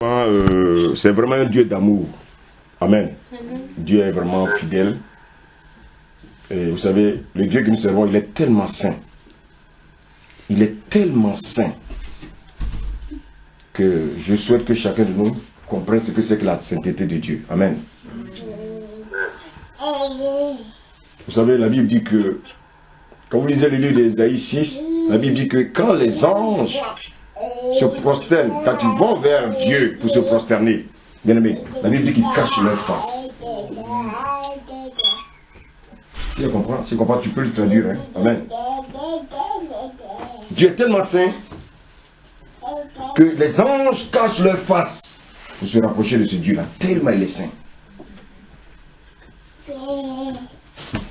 C'est vraiment un Dieu d'amour. Amen. Dieu est vraiment fidèle. Et vous savez, le Dieu que nous servons, il est tellement saint. Il est tellement saint que je souhaite que chacun de nous comprenne ce que c'est que la sainteté de Dieu. Amen. Vous savez, la Bible dit que, quand vous lisez le livre d'Ésaïe 6, la Bible dit que quand les anges se prosternent, quand ils vont vers Dieu pour se prosterner, bien aimé, la Bible dit qu'ils cachent leur face. Si tu comprends, tu peux le traduire. Hein? Amen. Dieu est tellement saint que les anges cachent leur face pour se rapprocher de ce Dieu-là, tellement il est saint.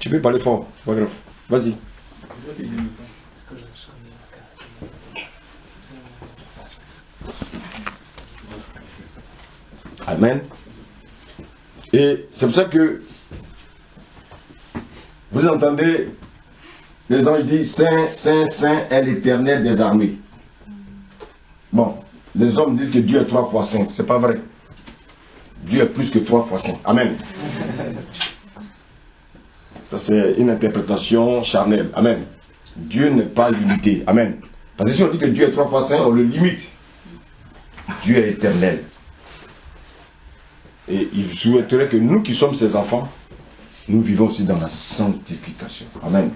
Tu peux parler fort, pas grave. Vas-y. Amen. Et c'est pour ça que vous entendez les anges disent Saint, Saint, Saint est l'Éternel des armées. Bon, les hommes disent que Dieu est 3 fois saint. C'est pas vrai. Dieu est plus que 3 fois saint. Amen. Ça c'est une interprétation charnelle. Amen. Dieu n'est pas limité. Amen. Parce que si on dit que Dieu est 3 fois saint, on le limite. Dieu est éternel. Et il souhaiterait que nous qui sommes ses enfants, nous vivons aussi dans la sanctification. Amen.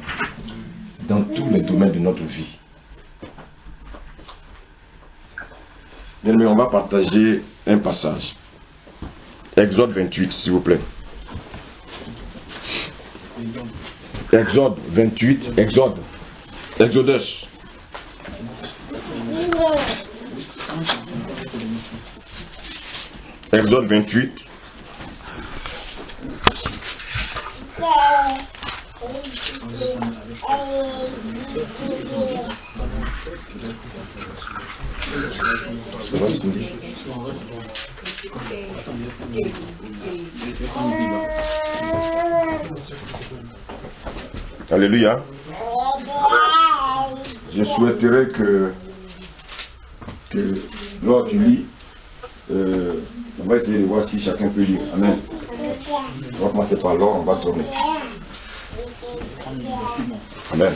Dans tous les domaines de notre vie. Bien, mais on va partager un passage. Exode 28, s'il vous plaît. Exode 28, Exodus. Exode 28. Alléluia. Je souhaiterais que lors tu lis, on va essayer de voir si chacun peut lire. Amen. On va commencer par l'or, on va tourner. Amen.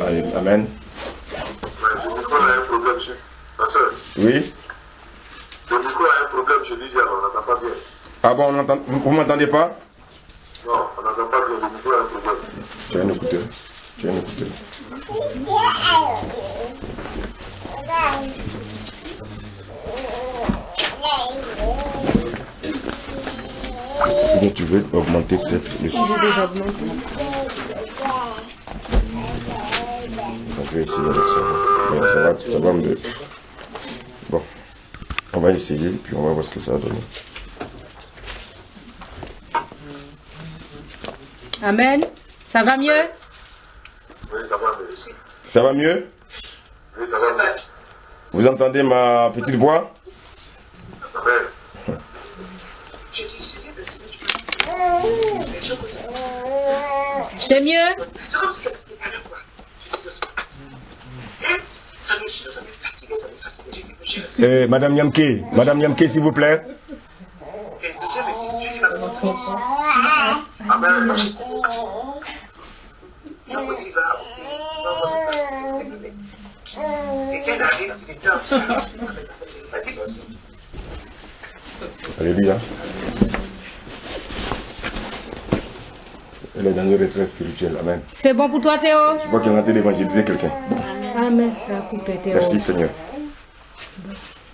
Allez, amen. Oui. Le micro a un problème, je dis, on n'entend pas bien. Ah bon, vous ne m'entendez pas? Non, on n'entend pas bien, le micro a un problème. Tu as un écouteur. Donc tu veux augmenter peut-être le son. Je vais essayer avec ça. Mais ça va me... Bon. On va essayer, puis on va voir ce que ça va donner. Amen. Ça va mieux? Oui, ça va mieux. Ça va mieux? Oui, ça va mieux. Vous entendez ma petite voix? Amen. C'est mieux? Madame Nyamke, s'il vous plaît. Amen. Alléluia. Elle est dans une retraite spirituelle. Amen. C'est bon pour toi, Théo? Je vois qu'il est en train d'évangéliser quelqu'un. Amen, ça a coupé, Théo. Merci, Seigneur.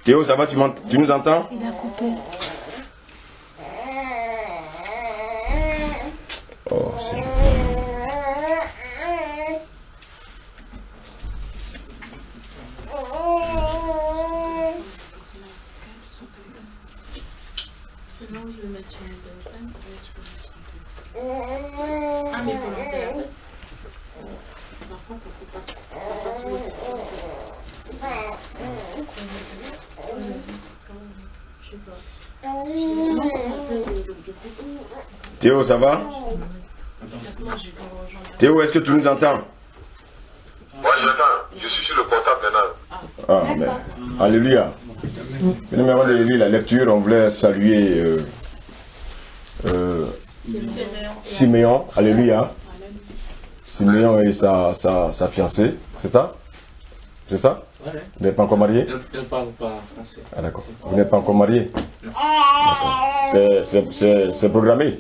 Théo, ça va, tu nous entends? Il a coupé. Oh, Seigneur. Sinon, je vais mettre sur mon téléphone. Ah, mais pour lancer la tête. Par contre, ça peut pas sur le téléphone. Je sais pas. Théo, ça va? Théo, est-ce que tu nous entends? Moi j'entends, je suis sur le portable maintenant. Ah, amen. Alléluia. Venez avant de lire la lecture, on voulait saluer Siméon. Alléluia. Siméon et sa fiancée, c'est ça? C'est ça? Ouais. Vous n'êtes pas encore marié? Elle ne parle pas français. Ah d'accord. Vous n'êtes pas encore marié? C'est programmé?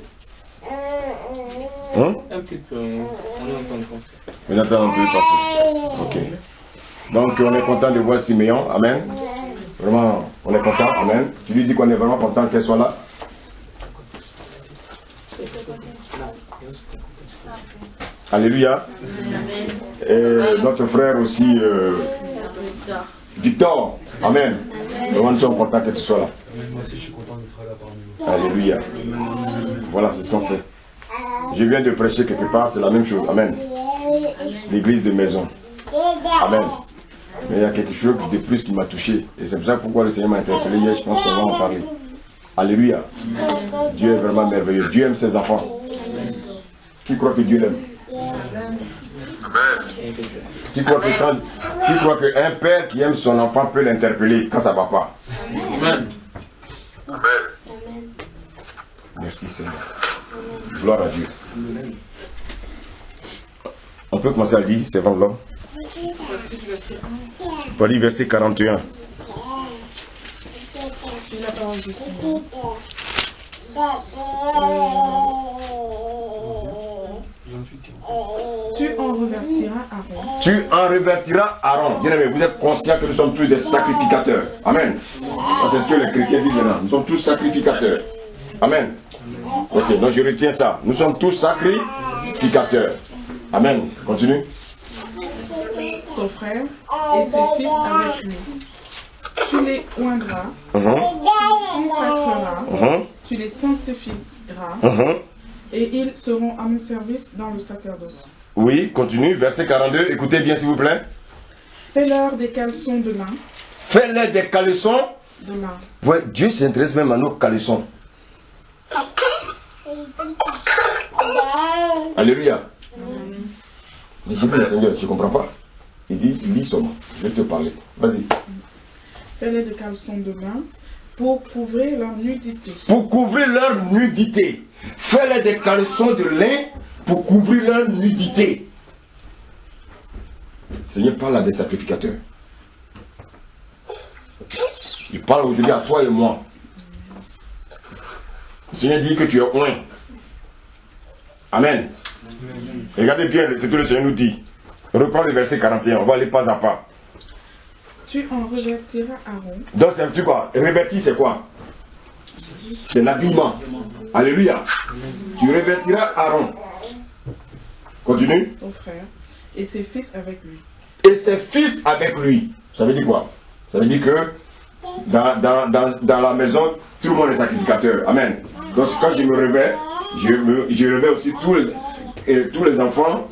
Hein? Un petit peu, on entend le français. Vous entendez un peu passer. Ok. Donc on est content de voir Siméon. Amen. Vraiment, on est content. Amen. Tu lui dis qu'on est vraiment content qu'elle soit là. Alléluia. Et notre frère aussi, Victor. Amen. Vraiment, nous sommes contents que tu sois là. Moi aussi, je suis content d'être là parmi vous. Alléluia. Voilà, c'est ce qu'on fait. Je viens de prêcher quelque part, c'est la même chose. Amen. L'église de maison. Amen. Mais il y a quelque chose de plus qui m'a touché. Et c'est pour ça pourquoi le Seigneur m'a interpellé hier. Je pense qu'on va en parler. Alléluia. Dieu est vraiment merveilleux. Dieu aime ses enfants. Qui croit que Dieu l'aime? Qui croit qu'un père qui aime son enfant peut l'interpeller quand ça ne va pas? Amen. Merci Seigneur. Gloire à Dieu. On peut commencer à lire, c'est vraiment l'homme. On va lire verset 41. Tu en revertiras Aaron. Tu en revertiras Aaron. Bien aimé, vous êtes conscients que nous sommes tous des sacrificateurs. Amen. C'est ce que les chrétiens disent maintenant. Nous sommes tous sacrificateurs. Amen. Ok, donc je retiens ça. Nous sommes tous sacrificateurs. Amen. Continue. Ton frère et ses fils avec lui. Tu les oindras, consacreras, tu les sanctifieras, et ils seront à mon service dans le sacerdoce. Oui, continue. Verset 42. Écoutez bien s'il vous plaît. Fais-leur des caleçons de lin. Fais-leur des caleçons de lin. Ouais, Dieu s'intéresse même à nos caleçons. Alléluia. Mais j'ai dit le Seigneur, je ne comprends pas. Il dit, lis seulement, je vais te parler. Vas-y. Fais-les des caleçons de lin pour couvrir leur nudité. Pour couvrir leur nudité. Fais-les des caleçons de lin pour couvrir leur nudité. Le Seigneur parle à des sacrificateurs. Il parle aujourd'hui à toi et moi. Le Seigneur dit que tu es oint. Amen. Regardez bien ce que le Seigneur nous dit. On reprend le verset 41, on va aller pas à pas. Tu en revertiras Aaron. Donc c'est un truc quoi? Revertir c'est quoi? C'est l'habillement. Alléluia. Tu revertiras Aaron. Continue. Ton frère et ses fils avec lui. Et ses fils avec lui. Ça veut dire quoi? Ça veut dire que dans la maison, tout le monde est sacrificateur. Amen. Donc quand je me revers, je revers aussi tous les enfants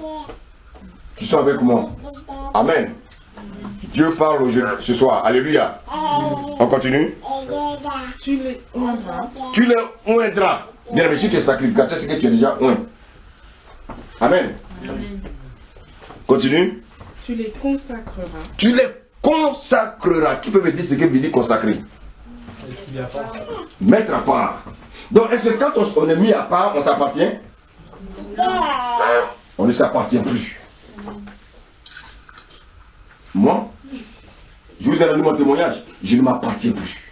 qui sont avec moi. Amen. Dieu parle ce soir. Alléluia. On continue. Tu les oindras. Tu les oindras. Bien, mais si tu es sacrificateur, c'est que tu es déjà oint. Amen. Continue. Tu les consacreras. Tu les consacreras. Qui peut me dire ce que veut dire consacrer? Mettre à part. Donc, est-ce que quand on est mis à part, on s'appartient? On ne s'appartient plus. Moi, je vous ai donné mon témoignage, je ne m'appartiens plus.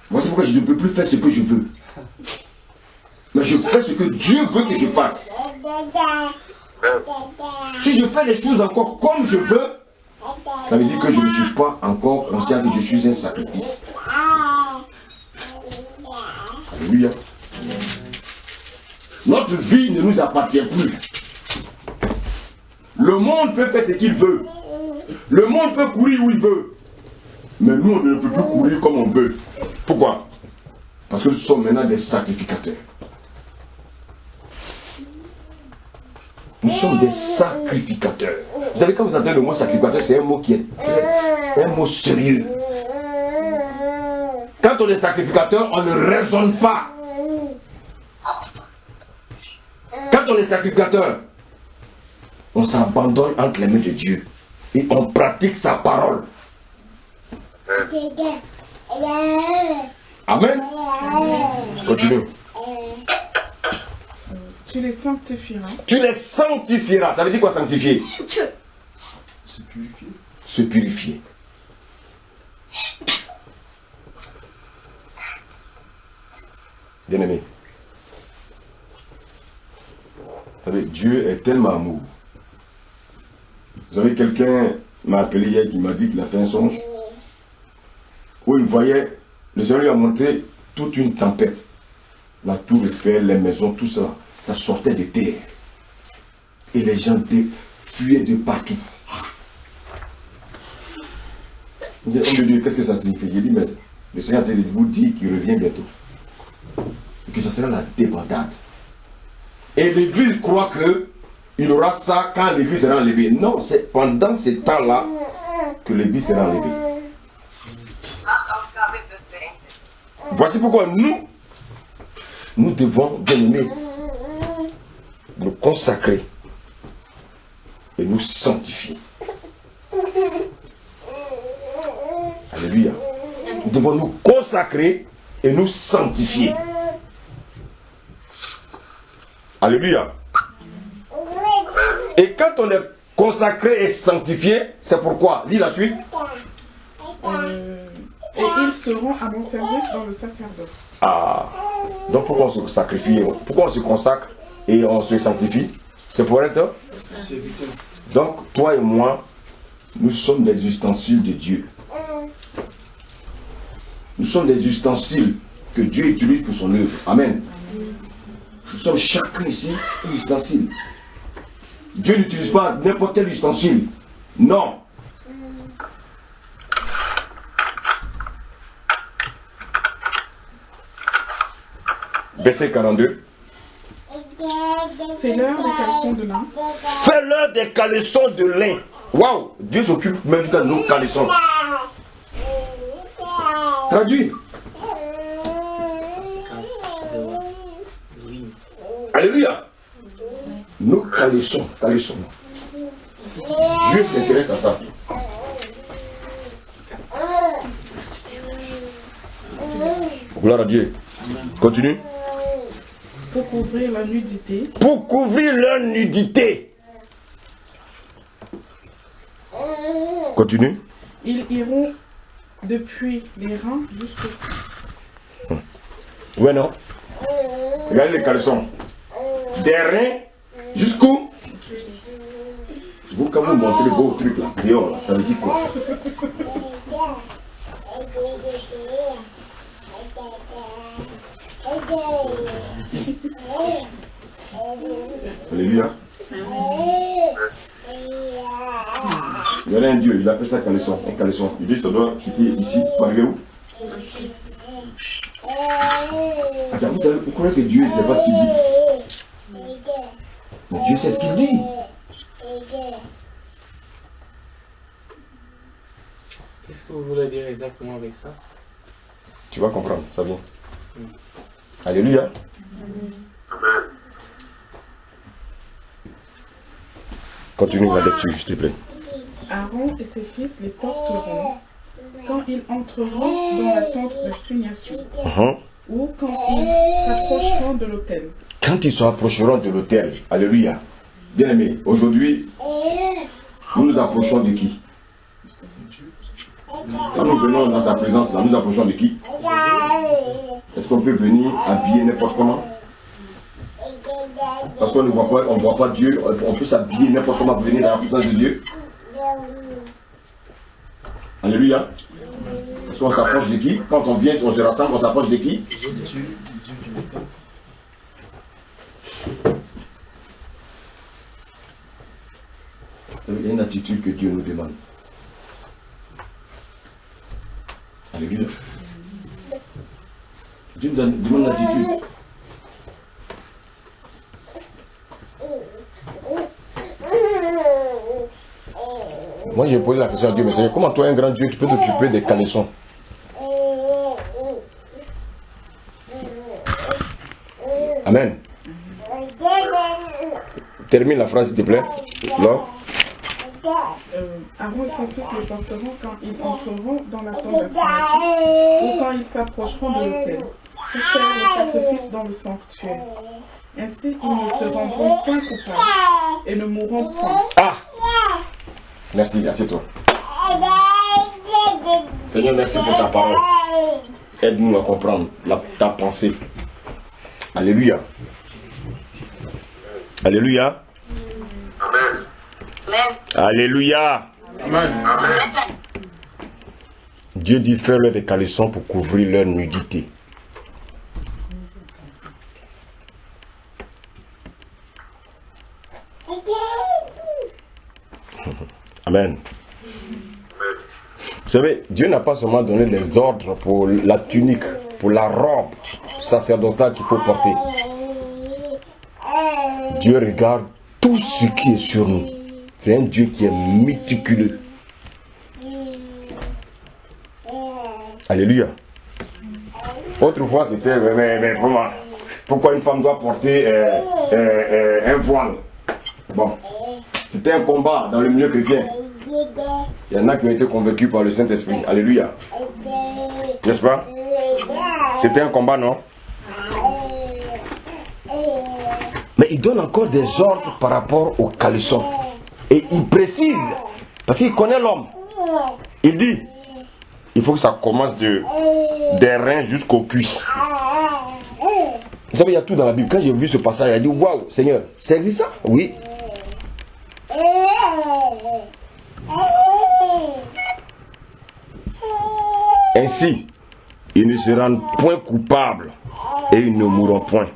Voici pourquoi je ne peux plus faire ce que je veux. Mais je fais ce que Dieu veut que je fasse. Si je fais les choses encore comme je veux, ça veut dire que je ne suis pas encore conscient que je suis un sacrifice. Alléluia. Notre vie ne nous appartient plus. Le monde peut faire ce qu'il veut. Le monde peut courir où il veut. Mais nous, on ne peut plus courir comme on veut. Pourquoi? Parce que nous sommes maintenant des sacrificateurs. Nous sommes des sacrificateurs. Vous savez, quand vous entendez le mot sacrificateur, c'est un mot qui est un mot sérieux. Quand on est sacrificateur, on ne raisonne pas. Quand on est sacrificateur, on s'abandonne entre les mains de Dieu et on pratique sa parole. Amen. Continue. Tu les sanctifieras. Tu les sanctifieras. Ça veut dire quoi sanctifier? Se purifier. Se purifier. Bien-aimé. Vous savez, Dieu est tellement amour. Vous savez, quelqu'un m'a appelé hier qui m'a dit qu'il a fait un songe où il voyait, le Seigneur lui a montré toute une tempête. La tour Eiffel, les maisons, tout ça, ça sortait de terre. Et les gens fuyaient de partout. Il dit, homme de Dieu, qu'est-ce que ça signifie? J'ai dit, mais le Seigneur vous dit qu'il revient bientôt. Et que ça sera la débandade. Et l'Église croit qu'il aura ça quand l'Église sera enlevée. Non, c'est pendant ces temps-là que l'Église sera enlevée. Voici pourquoi nous devons, bien-aimés, nous consacrer et nous sanctifier. Alléluia. Nous devons nous consacrer et nous sanctifier. Alléluia. Et quand on est consacré et sanctifié, c'est pourquoi? Lis la suite. Et ils seront à mon service dans le sacerdoce. Ah, donc pourquoi on se sacrifie? Pourquoi on se consacre et on se sanctifie? C'est pour être? Donc toi et moi, nous sommes des ustensiles de Dieu. Nous sommes des ustensiles que Dieu utilise pour son œuvre. Amen. Nous sommes chacun ici un ustensile. Dieu n'utilise pas n'importe quel ustensile. Non. Verset 42. Fais-leur des caleçons de lin. Fais-leur des caleçons de lin. Waouh! Dieu s'occupe même de nos caleçons. Traduit. Alléluia. Nos caleçons. Dieu s'intéresse à ça. Gloire à Dieu. Continue. Pour couvrir la nudité. Pour couvrir leur nudité. Continue. Ils iront depuis les reins jusqu'au cou. Ouais, non. Regardez les caleçons. Des reins jusqu'où? Vous, quand vous montrez vos trucs là, dehors, ça veut dire quoi? Alléluia. Il y a un Dieu, il appelle ça caleçon, un caleçon. Il dit ça doit quitter ici, pour arriver où? Attends, vous savez, vous croyez que Dieu ne sait pas ce qu'il dit? Mais Dieu sait ce qu'il dit. Qu'est-ce que vous voulez dire exactement avec ça? Tu vas comprendre, ça vient. Alléluia. Amen. Continue la lecture, s'il te plaît. Aaron et ses fils les porteront quand ils entreront dans la tente d'assignation ou quand ils s'approcheront de l'autel. Quand ils se approcheront de l'autel, alléluia. Bien aimé, aujourd'hui, nous nous approchons de qui? Quand nous venons dans sa présence, là, nous approchons de qui? Est-ce qu'on peut venir habiller n'importe comment? Parce qu'on ne voit pas Dieu, on peut s'habiller n'importe comment pour venir dans la présence de Dieu. Alléluia. Parce qu'on s'approche de qui? Quand on vient, on se rassemble, on s'approche de qui? Il y a une attitude que Dieu nous demande. Alléluia. Dieu nous demande l'attitude. Moi j'ai posé la question à Dieu, mais Seigneur, comment toi un grand Dieu tu peux t'occuper des caleçons? Amen. Termine la phrase s'il te plaît. Là. Aaron et ses fils les porteront quand ils entreront dans la tente d'assignation ou quand ils s'approcheront de l'autel pour faire le sacrifice dans le sanctuaire. Ainsi, ils ne se rendront point coupables et ne mourront point. Ah! Merci, assieds-toi. Seigneur, merci pour ta parole. Aide-nous à comprendre ta pensée. Alléluia. Alléluia. Amen. Alléluia. Amen. Dieu dit faire-leur des caleçons pour couvrir leur nudité. Amen. Vous savez, Dieu n'a pas seulement donné des ordres pour la tunique, pour la robe sacerdotale qu'il faut porter. Dieu regarde tout ce qui est sur nous. C'est un Dieu qui est méticuleux. Alléluia. Autrefois, c'était, mais comment? Pourquoi une femme doit porter un voile? Bon, c'était un combat dans le milieu chrétien. Il y en a qui ont été convaincus par le Saint-Esprit. Alléluia. N'est-ce pas? C'était un combat, non? Mais il donne encore des ordres par rapport au caleçon. Et il précise, parce qu'il connaît l'homme. Il dit, il faut que ça commence des reins jusqu'aux cuisses. Vous savez, il y a tout dans la Bible. Quand j'ai vu ce passage, il a dit, waouh, Seigneur, ça existe ça? Oui. Ainsi, ils ne se rendent point coupables et ils ne mourront point.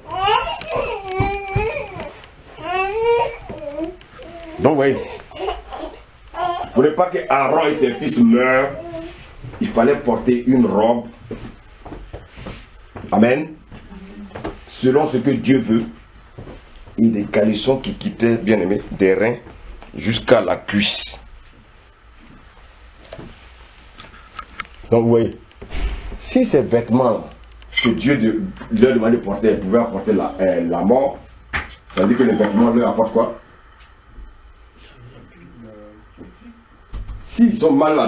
Donc, vous voyez, pour ne pas que Aaron et ses fils meurent, il fallait porter une robe. Amen. Selon ce que Dieu veut. Et des caleçons qui quittaient, bien aimé, des reins jusqu'à la cuisse. Donc, vous voyez, si ces vêtements que Dieu leur demandait de porter pouvaient apporter la mort, ça veut dire que les vêtements leur apportent quoi? S'ils sont mal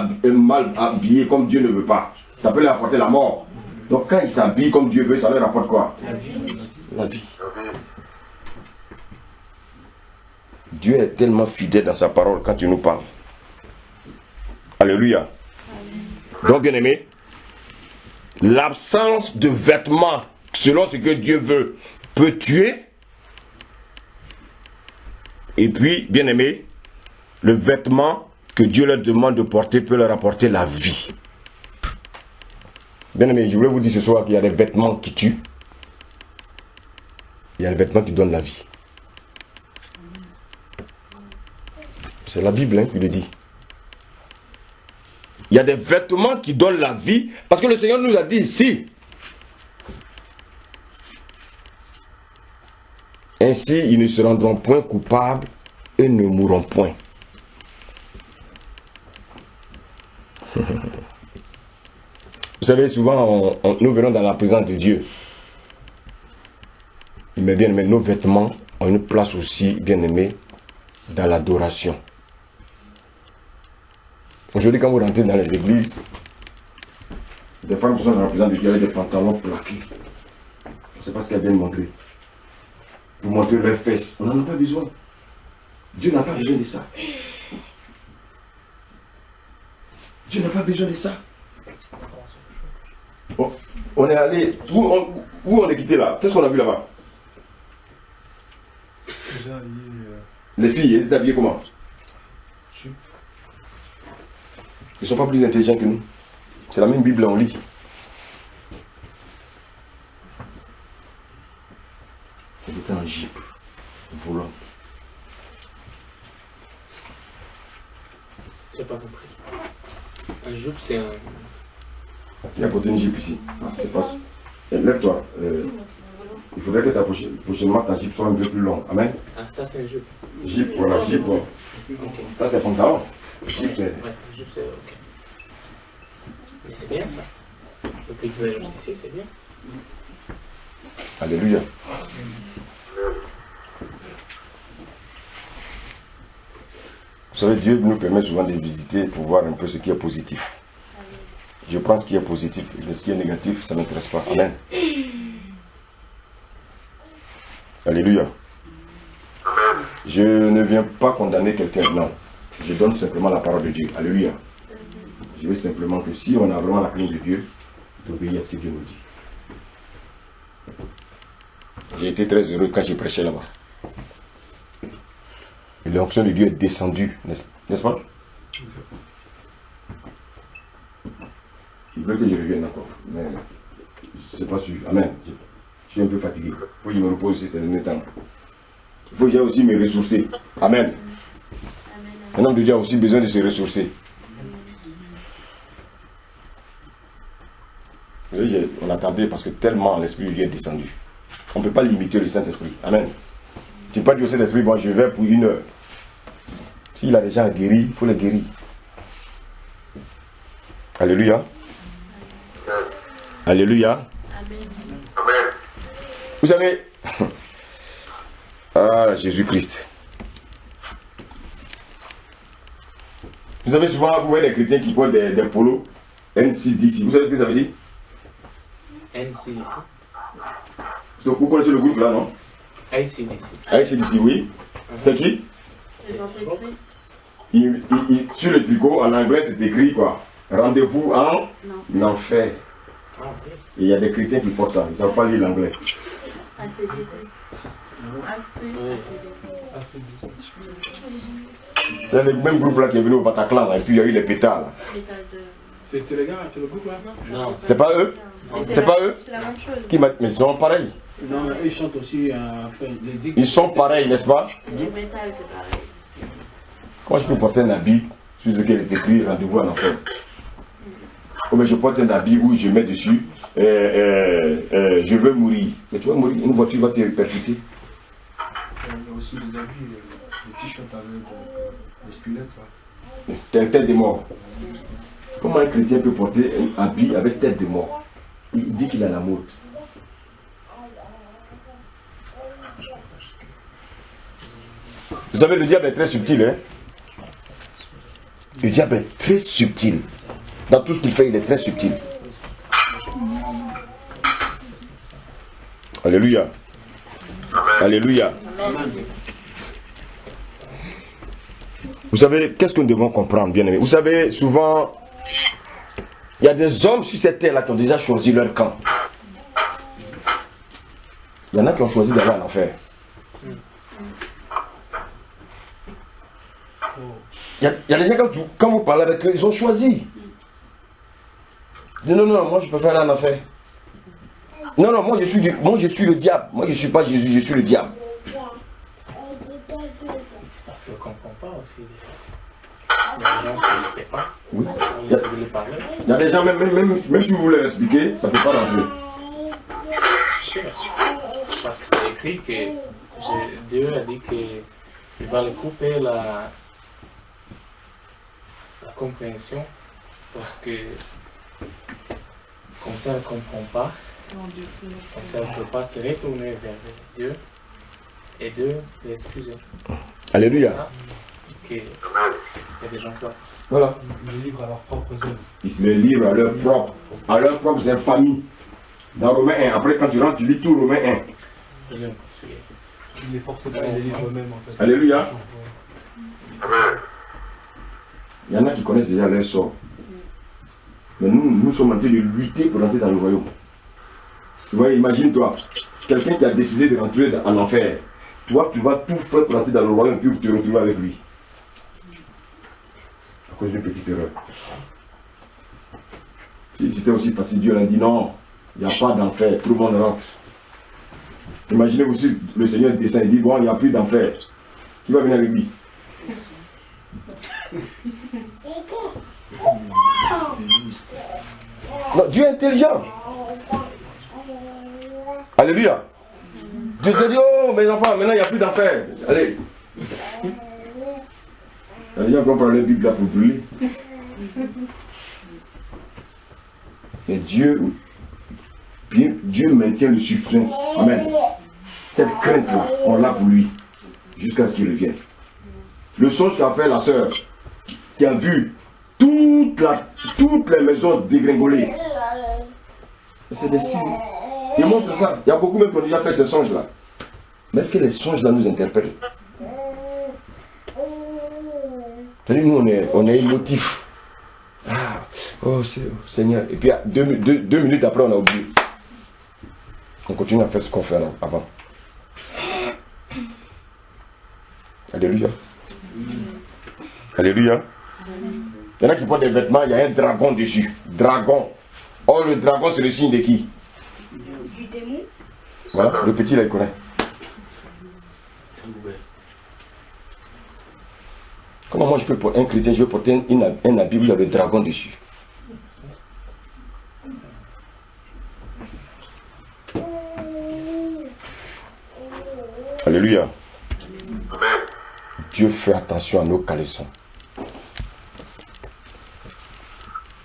habillés comme Dieu ne veut pas, ça peut leur apporter la mort. Donc quand ils s'habillent comme Dieu veut, ça leur apporte quoi? La vie. Dieu est tellement fidèle dans sa parole quand il nous parle. Alléluia. Donc bien aimé, l'absence de vêtements selon ce que Dieu veut peut tuer. Et puis, bien aimé, le vêtement que Dieu leur demande de porter peut leur apporter la vie. Bien aimé, je voulais vous dire ce soir qu'il y a des vêtements qui tuent. Il y a des vêtements qui donnent la vie. C'est la Bible qui le dit. Il y a des vêtements qui donnent la vie parce que le Seigneur nous a dit ici. Ainsi, ils ne se rendront point coupables et ne mourront point. Vous savez, souvent, nous venons dans la présence de Dieu. Mais bien aimé, nos vêtements ont une place aussi, bien aimé, dans l'adoration. Aujourd'hui, quand vous rentrez dans les églises, des femmes qui sont dans la présence de Dieu avec des pantalons plaqués. Je ne sais pas ce qu'elles viennent montrer. Pour montrer leurs fesses. On n'en a pas besoin. Dieu n'a pas besoin de ça. Dieu n'a pas besoin de ça. Bon, on est allé. Où on est quitté là? Qu'est-ce qu'on a vu là-bas? Les filles, elles étaient habillées comment? Ils ne sont pas plus intelligents que nous. C'est la même Bible, on lit. Elle était en jupe, volant. J'ai pas compris. Un jupe, c'est un... Il y a porté une jupe ici. Ah, c'est pas... Lève-toi. Il faudrait que prochainement ta jupe soit un peu plus longue. Amen. Ah, ça c'est un jupe. Jupe, voilà, jupe. Bon. Ok. Ça c'est pantalon. Jupe, c'est... Ouais, jupe, c'est... ok. Mais c'est bien ça. Le privilège jusqu'ici, c'est bien. Alléluia. savez, Dieu nous permet souvent de visiter pour voir un peu ce qui est positif. Je prends ce qui est positif, mais ce qui est négatif, ça ne m'intéresse pas. Amen. Alléluia. Je ne viens pas condamner quelqu'un, non. Je donne simplement la parole de Dieu. Alléluia. Je veux simplement que si on a vraiment la crainte de Dieu, d'obéir à ce que Dieu nous dit. J'ai été très heureux quand j'ai prêché là-bas. Et l'onction de Dieu est descendue, n'est-ce pas? Il veut que je revienne encore, mais je ne sais pas sûr. Amen. Je suis un peu fatigué. Il faut que je me repose aussi ces derniers temps. Il faut que j'aille aussi me ressourcer. Amen. Un homme de Dieu a aussi besoin de se ressourcer. Vous voyez, on a tardé parce que tellement l'Esprit de Dieu est descendu. On ne peut pas limiter le Saint-Esprit. Amen. Tu ne peux pas dire au Saint-Esprit, bon, je vais pour 1 heure. S'il a déjà guéri, il faut le guérir. Alléluia. Alléluia. Amen. Vous savez, ah, Jésus-Christ. Vous savez, souvent, vous voyez des chrétiens qui portent des polos NCDC. Vous savez ce que ça veut dire? NCDC. Vous connaissez le groupe là, non? ACDC. ACDC, oui. C'est qui? Les antéchrists. Sur le tricot, en anglais, c'est écrit quoi? Rendez-vous en enfer. Ah, ok. Et il y a des chrétiens qui portent ça. Ils ne savent pas lire l'anglais. ACDC. C'est le même groupe là qui est venu au Bataclan. Et puis il y a eu les pétales. C'est les gars, c'est le groupe là? Non. C'est pas eux? C'est pas eux? C'est la même chose. Mais ils sont pareils. Non, mais eux, ils chantent aussi. Ils sont pareils, n'est-ce pas? C'est du métal, c'est pareil. Comment je peux porter un habit sur lequel est écrit rendez-vous en enfer? Comme je porte un habit où je mets dessus je veux mourir. Mais tu vas mourir, une voiture va te percuter. Il y a aussi des habits, des t-shirts avec des squelettes là. Tête de mort. Comment un chrétien peut porter un habit avec tête de mort? Il dit qu'il a la mode. Vous savez, le diable est très subtil, hein? Le diable est très subtil. Dans tout ce qu'il fait, il est très subtil. Alléluia. Alléluia. Vous savez, qu'est-ce que nous devons comprendre, bien aimés? Vous savez, souvent, il y a des hommes sur cette terre-là qui ont déjà choisi leur camp. Il y en a qui ont choisi d'aller en enfer. Il y a des gens, quand vous parlez avec eux, ils ont choisi. Ils disent, non, moi je peux faire aller en enfer. Non, moi je suis le diable. Moi je ne suis pas Jésus, je suis le diable. Parce qu'on ne comprend pas aussi. Il y a des gens qui ne savent pas. Oui. Ils savent lui parler. Il y a des gens, même si vous voulez l'expliquer, ça ne peut pas rentrer. Parce que c'est écrit que Dieu a dit qu'il va le couper la compréhension parce que comme ça elle ne comprend pas, comme ça elle ne peut pas se retourner vers Dieu et Dieu l'excuser. Alléluia. Il y a des gens qui Voilà. Ils se livrent à leurs propres œuvres. Ils se livrent à leurs propres infamies. Dans Romains 1, après quand tu rentres, tu lis tout Romains 1. Ils les forcent pas à les livrer eux-mêmes en fait. Alléluia. Il y en a qui connaissent déjà leur sort. Mais nous sommes en train de lutter pour rentrer dans le royaume. Tu vois, imagine-toi, quelqu'un qui a décidé de rentrer en enfer. Toi, tu vas tout faire pour rentrer dans le royaume puis te retrouver avec lui. À cause d'une petite erreur. Si c'était aussi facile, Dieu a dit non, il n'y a pas d'enfer, tout le monde rentre. Imaginez-vous si le Seigneur descend et dit bon, il n'y a plus d'enfer. Qui va venir à l'église? Non, Dieu est intelligent. Alléluia. Dieu te dit, oh mes enfants, maintenant il n'y a plus d'enfer. Allez. Il y a des gens qui vont prendre la Bible là pour brûler. Mais Dieu maintient le suspense. Amen. Cette crainte-là, on l'a pour lui. Jusqu'à ce qu'il revienne. Le songe qu'a fait la sœur, qui a vu toutes les maisons dégringoler. C'est des signes. Il montre ça. Il y a beaucoup même qui ont déjà fait ces songes-là. Mais est-ce que les songes-là nous interpellent? Nous, on est émotifs. Ah, oh Seigneur. Et puis 2 minutes après, on a oublié. On continue à faire ce qu'on fait avant. Alléluia. Alléluia. Il y en a qui portent des vêtements, il y a un dragon dessus. Dragon. Oh, le dragon, c'est le signe de qui? Du démon. Voilà, le petit là, il connaît. Comment moi je peux pour un chrétien, je vais porter un habit où il y a le dragon dessus? Alléluia. Dieu fait attention à nos caleçons.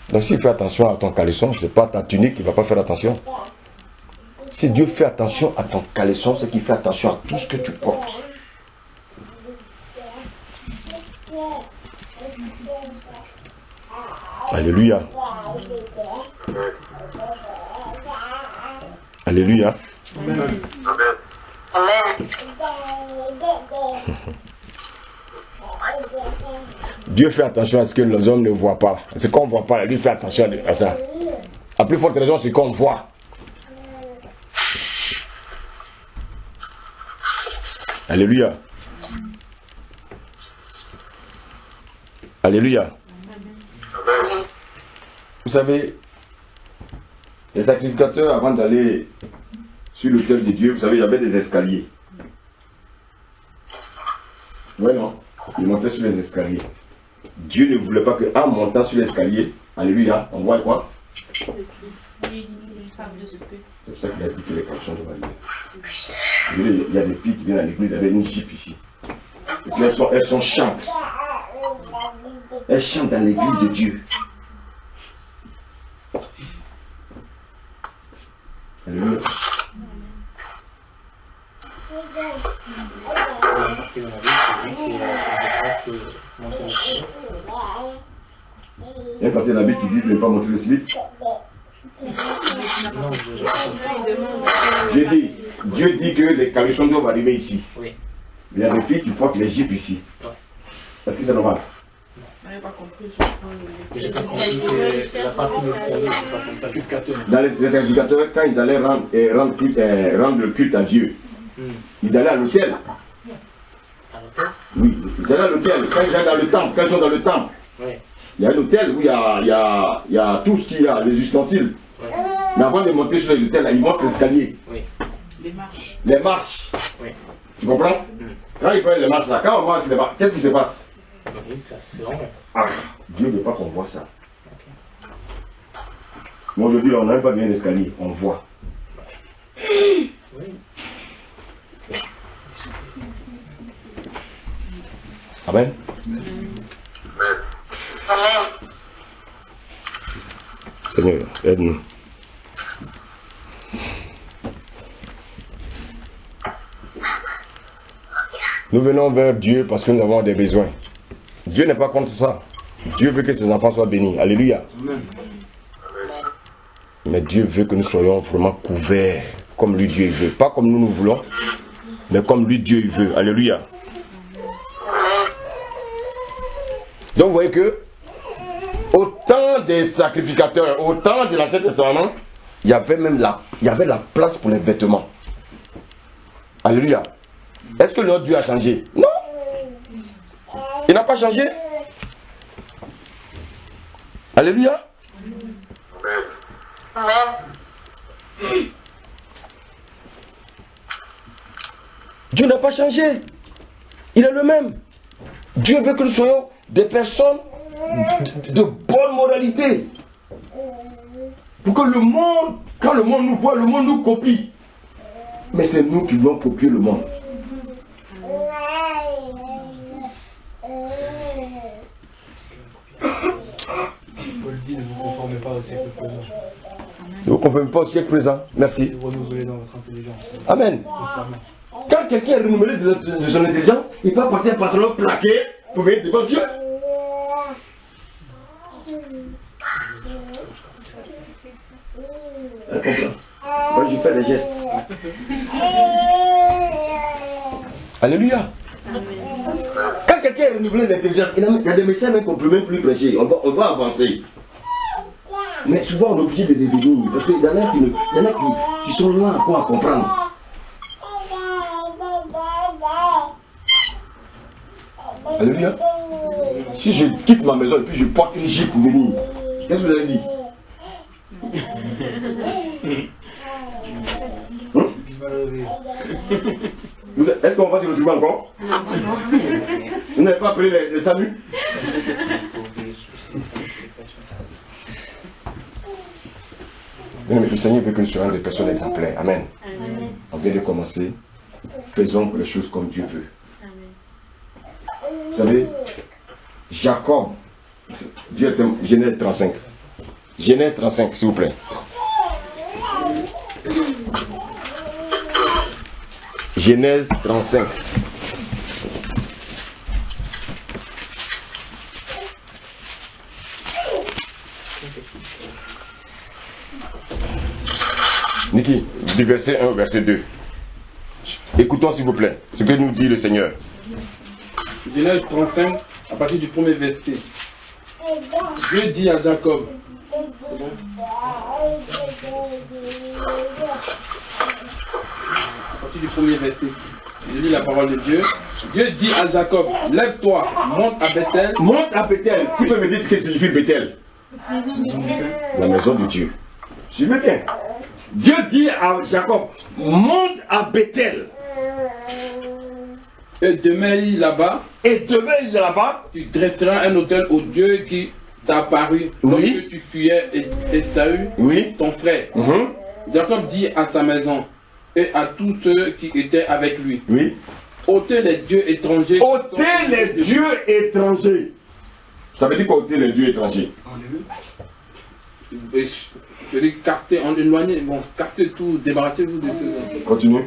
Donc s'il fait attention à ton caleçon, ce n'est pas ta tunique qui ne va pas faire attention. Si Dieu fait attention à ton caleçon, c'est qu'il fait attention à tout ce que tu portes. Alléluia. Alléluia. Amen. Dieu fait attention à ce que les hommes ne voient pas. Ce qu'on ne voit pas, lui fait attention à ça. La plus forte raison, c'est qu'on voit. Alléluia. Alléluia. Vous savez, les sacrificateurs, avant d'aller sur l'autel de Dieu, vous savez, il y avait des escaliers. Oui, non? Ils montaient sur les escaliers. Dieu ne voulait pas qu'en montant sur l'escalier, alléluia, on voit quoi? C'est pour ça qu'il a dit que les caleçons doivent arriver. Il y a des filles qui viennent à l'église avec une jeep ici. Et puis elles sont chantes. Elles chantent dans l'église de Dieu. Alléluia. Il y a une partie de la Bible qui dit de ne pas montrer le slip. Dieu dit que les caleçons doivent arriver ici. Oui. Il y a des filles qui portent les jupes ici. Est-ce que c'est normal? Je n'ai pas compris. J'ai pas compris que la partie d'escalier, c'est pas comme ça. Dans les sacrificateurs, quand ils allaient rendre le culte à Dieu, ils allaient à l'autel. Oui, ils allaient à l'autel. Quand ils allaient dans le temple, quand ils sont dans le temple, il y a un hôtel où il y a tout ce qu'il y a, les ustensiles. Mais avant de monter sur l'autel, ils montent l'escalier. Les marches. Tu comprends? Quand ils prennent les marches là, quand on marche les marches, qu'est-ce qui se passe? Ah, Dieu ne veut pas qu'on voit ça. Moi aujourd'hui, on n'a même pas bien l'escalier, on voit. Amen. Seigneur, aide-nous. Nous venons vers Dieu parce que nous avons des besoins. Dieu n'est pas contre ça. Dieu veut que ses enfants soient bénis. Alléluia. Amen. Mais Dieu veut que nous soyons vraiment couverts comme lui Dieu veut. Pas comme nous voulons, mais comme lui Dieu veut. Alléluia. Donc vous voyez que au temps des sacrificateurs, au temps de l'Ancien Testament, il y avait la place pour les vêtements. Alléluia. Est-ce que notre Dieu a changé? Non. Il n'a pas changé. Alléluia. Dieu n'a pas changé. Il est le même. Dieu veut que nous soyons des personnes de bonne moralité. Pour que le monde, quand le monde nous voit, le monde nous copie. Mais c'est nous qui devons copier le monde. Paul dit, ne vous conformez pas au siècle présent. Ne vous conformez pas au siècle présent. Merci. Renouvelez dans votre intelligence. Amen. Quand quelqu'un est renouvelé de son intelligence, il peut porter un pantalon plaqué pour venir devant Dieu. Elle comprend. Moi, je fais des gestes. Alléluia. Quand quelqu'un est renouvelé d'intelligence, il y a des messages même qu'on ne peut même plus prêcher. On va avancer. Mais souvent on oublie de devenir. Parce qu'il y en a qui sont là encore à comprendre. Alléluia. Si je quitte ma maison et puis je porte une gipe pour venir, qu'est-ce que vous avez dit? Est-ce qu'on va se retrouver encore? Vous n'avez pas appelé le salut? Le Seigneur veut que nous soyons des personnes exemplaires. Amen. Amen. On vient de commencer. Faisons les choses comme Dieu veut. Amen. Vous savez, Jacob, Genèse 35. Genèse 35, s'il vous plaît. Genèse 35. Niki, du verset 1 au verset 2. Écoutons s'il vous plaît ce que nous dit le Seigneur. Genèse 35, à partir du premier verset. Dieu dit à Jacob. C'est bon? À partir du premier verset. Je lis la parole de Dieu. Dieu dit à Jacob, lève-toi, monte à Bethel. Monte à Bethel. Tu peux me dire ce que signifie Bethel? La maison de Dieu. Suivez bien. Dieu dit à Jacob, monte à Bethel. Et demeure là-bas. Et demeure là-bas. Tu dresseras un autel au Dieu qui t'a apparu lorsque tu fuyais Ésaü, ton frère. Jacob dit à sa maison et à tous ceux qui étaient avec lui. Ôtez les dieux étrangers. Ôtez les dieux étrangers. Ça veut dire quoi, ôter les dieux étrangers? Je dis carter, en éloigner, bon, carter tout, débarrassez-vous de ce. Continue.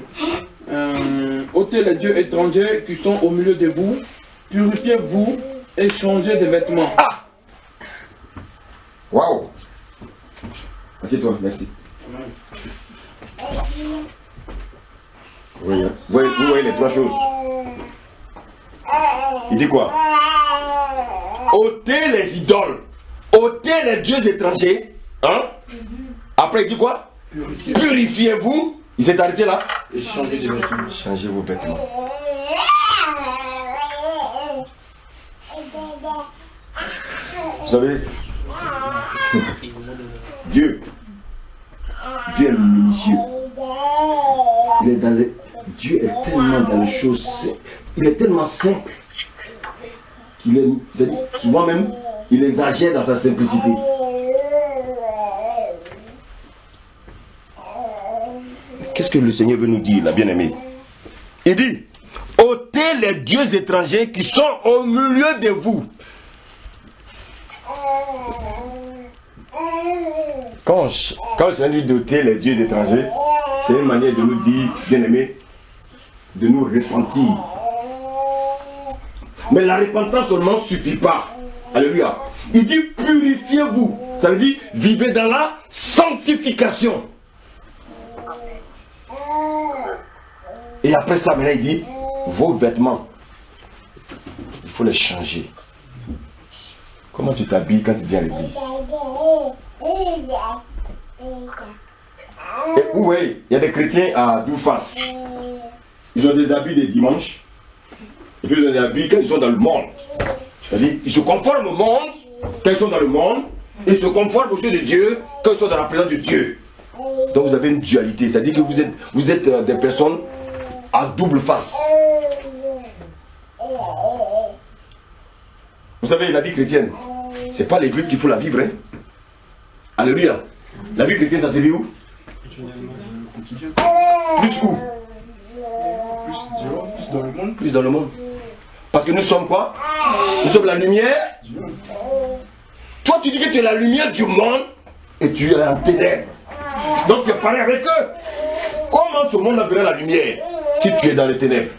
Ôtez les dieux étrangers qui sont au milieu de vous, purifiez-vous et changez de vêtements. Ah! Waouh! Assieds-toi, merci. Oui, vous voyez les trois choses. Il dit quoi? Ôtez les idoles, ôtez les dieux étrangers. Hein? Après il dit quoi? Purifiez-vous. Il s'est arrêté là. Et changez de vêtements. Changez vos vêtements. Vous savez, Dieu est minutieux. Dieu est tellement dans les choses. Il est tellement simple qu'il est, souvent même, il exagère dans sa simplicité. Qu'est-ce que le Seigneur veut nous dire, la bien-aimée? Il dit, ôtez les dieux étrangers qui sont au milieu de vous. Quand je dis d'ôter les dieux étrangers, c'est une manière de nous dire, bien-aimés, de nous repentir. Mais la repentance seulement ne suffit pas. Alléluia. Il dit, purifiez-vous. Ça veut dire, vivez dans la sanctification. Et après ça, maintenant, il dit, vos vêtements, il faut les changer. Comment tu t'habilles quand tu viens à l'église? Et vous voyez, il y a des chrétiens à deux faces. Ils ont des habits des dimanches. Et puis ils ont des habits quand ils sont dans le monde. C'est-à-dire, ils se conforment au monde quand ils sont dans le monde. Et ils se conforment aux choses de Dieu quand ils sont dans la présence de Dieu. Donc vous avez une dualité. C'est-à-dire que vous êtes des personnes à double face. Vous savez, la vie chrétienne, c'est pas l'église qu'il faut la vivre. Hein? Alléluia. La vie chrétienne, ça se vit où? Plus où? Plus dans le monde. Plus dans le monde. Parce que nous sommes quoi? Nous sommes la lumière. Toi, tu dis que tu es la lumière du monde et tu es en ténèbres. Donc tu es pareil avec eux. Comment ce monde verra la lumière si tu es dans les ténèbres?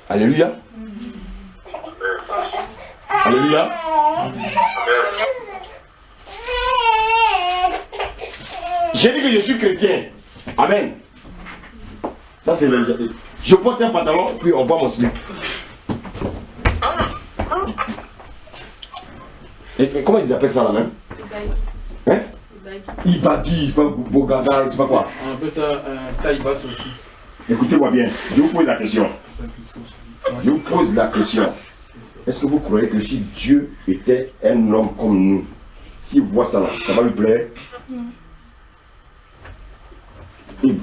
Alléluia. Alléluia. J'ai dit que je suis chrétien. Amen. Ça c'est le... Je porte un pantalon, puis on voit mon slip. Et comment ils appellent ça là même? Hein? Ibadi, c'est pas Bogaza, c'est pas quoi? Un peu taille basse aussi. Écoutez-moi bien, je vous pose la question. Je vous pose la question. Est-ce que vous croyez que si Dieu était un homme comme nous, s'il voit ça là, ça va lui plaire?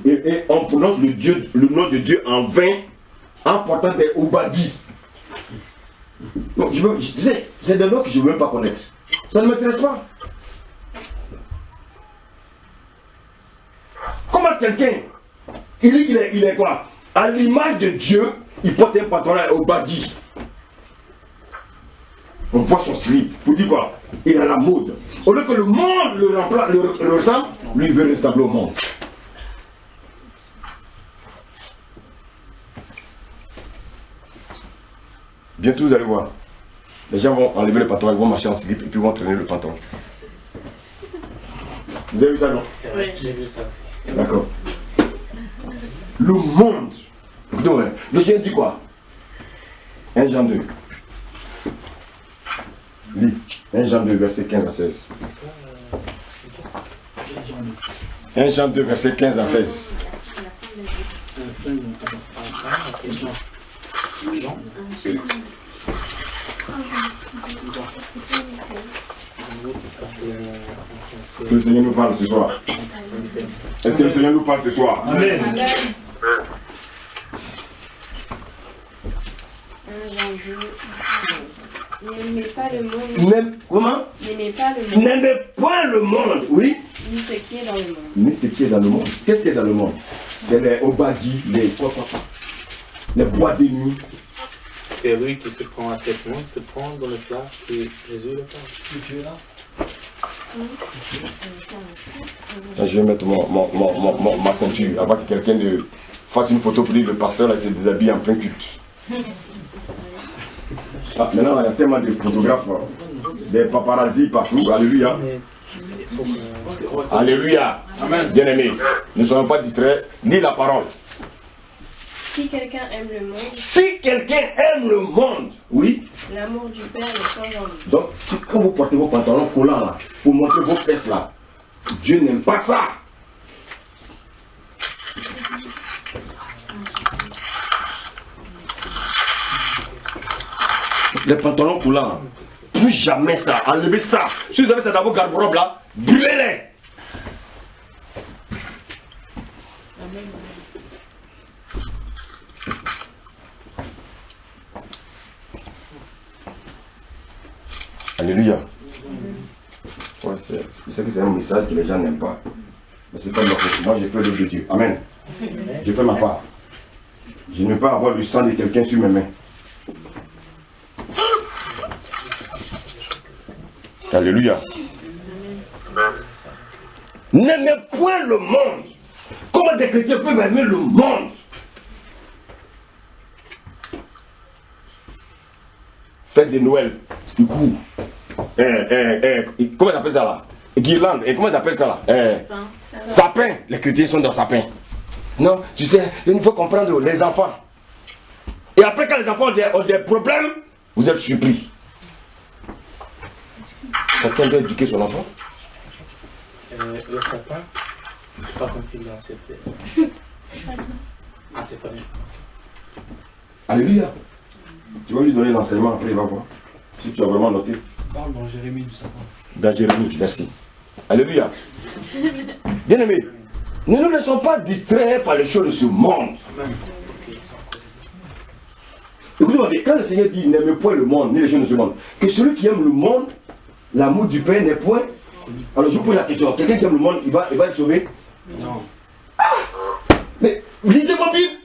Et on prononce le nom de Dieu en vain en portant des Obadi. Donc, c'est des noms que je ne veux même pas connaître. Ça ne m'intéresse pas. Comment quelqu'un, il est quoi? À l'image de Dieu, il porte un pantalon Obadi. On voit son slip. Pour dire quoi? Il est à la mode. Au lieu que le monde le ressemble, lui veut ressembler au monde. Bientôt vous allez voir. Les gens vont enlever le pantalon, ils vont marcher en slip et puis vont traîner le pantalon. Vous avez vu ça, non? C'est vrai, j'ai vu ça aussi. D'accord. Le monde. Donc, le Seigneur dit quoi? 1 Jean 2. Lis. 1 Jean 2, verset 15 à 16. 1 Jean 2, verset 15 à 16. Est-ce que le Seigneur nous parle ce soir? Est-ce que le Seigneur nous parle ce soir? Amen. Amen. N'aimez pas le monde. Comment? N'aimez pas le monde. N'aimez pas le monde, oui. Ni ce qui est dans le monde. Ni ce qui est dans le monde. Qu'est-ce qui est dans le monde? C'est les obadis, les bois de nuit. C'est lui qui se prend à cette monde, se prend dans le plat que Jésus le fait. Tu es là? Je vais mettre ma ceinture avant que quelqu'un ne fasse une photo pour dire le pasteur là, il se déshabille en plein culte. Ah, maintenant il y a tellement de photographes, des paparazzi partout. Alléluia. Alléluia. Amen. Bien aimé, ne soyons pas distraits. Dis la parole. Si quelqu'un aime le monde, si quelqu'un aime le monde, oui, l'amour du Père est pas en lui. donc quand vous portez vos pantalons collants là, pour montrer vos fesses là, Dieu n'aime pas ça. Les pantalons collants, plus jamais ça, enlevez ça. Si vous avez ça dans vos garde-robes là, brûlez-les. Alléluia. Ouais, je sais que c'est un message que les gens n'aiment pas. Mais c'est pas leur faute. Moi, j'ai fait l'œuvre de Dieu. Amen. J'ai fait ma part. Je ne veux pas avoir le sang de quelqu'un sur mes mains. Alléluia. N'aimez point le monde. Comment des chrétiens peuvent aimer le monde? Fête de Noël, du coup. Comment ils appellent ça là? Guirlande. Et comment ils appellent ça là? Sapin. Les chrétiens sont dans sapin. Non, tu sais, il faut comprendre les enfants. Et après, quand les enfants ont des problèmes, vous êtes surpris. Quelqu'un doit éduquer son enfant? Le sapin, je n'ai pas compris dans cette. Ah, c'est pas bien. Alléluia. Tu vas lui donner l'enseignement, après il va voir. Si tu as vraiment noté. Parle dans Jérémie du sapin. Dans Jérémie, merci. Alléluia. Bien aimé, ne nous laissons pas distraire par les choses de ce monde. Écoutez-moi, quand le Seigneur dit n'aimez point le monde, ni les choses de ce monde, que celui qui aime le monde, l'amour du Père n'est point. Alors je vous pose la question, quelqu'un qui aime le monde, il va être sauvé? Non. Ah! Mais lisez vos Bibles.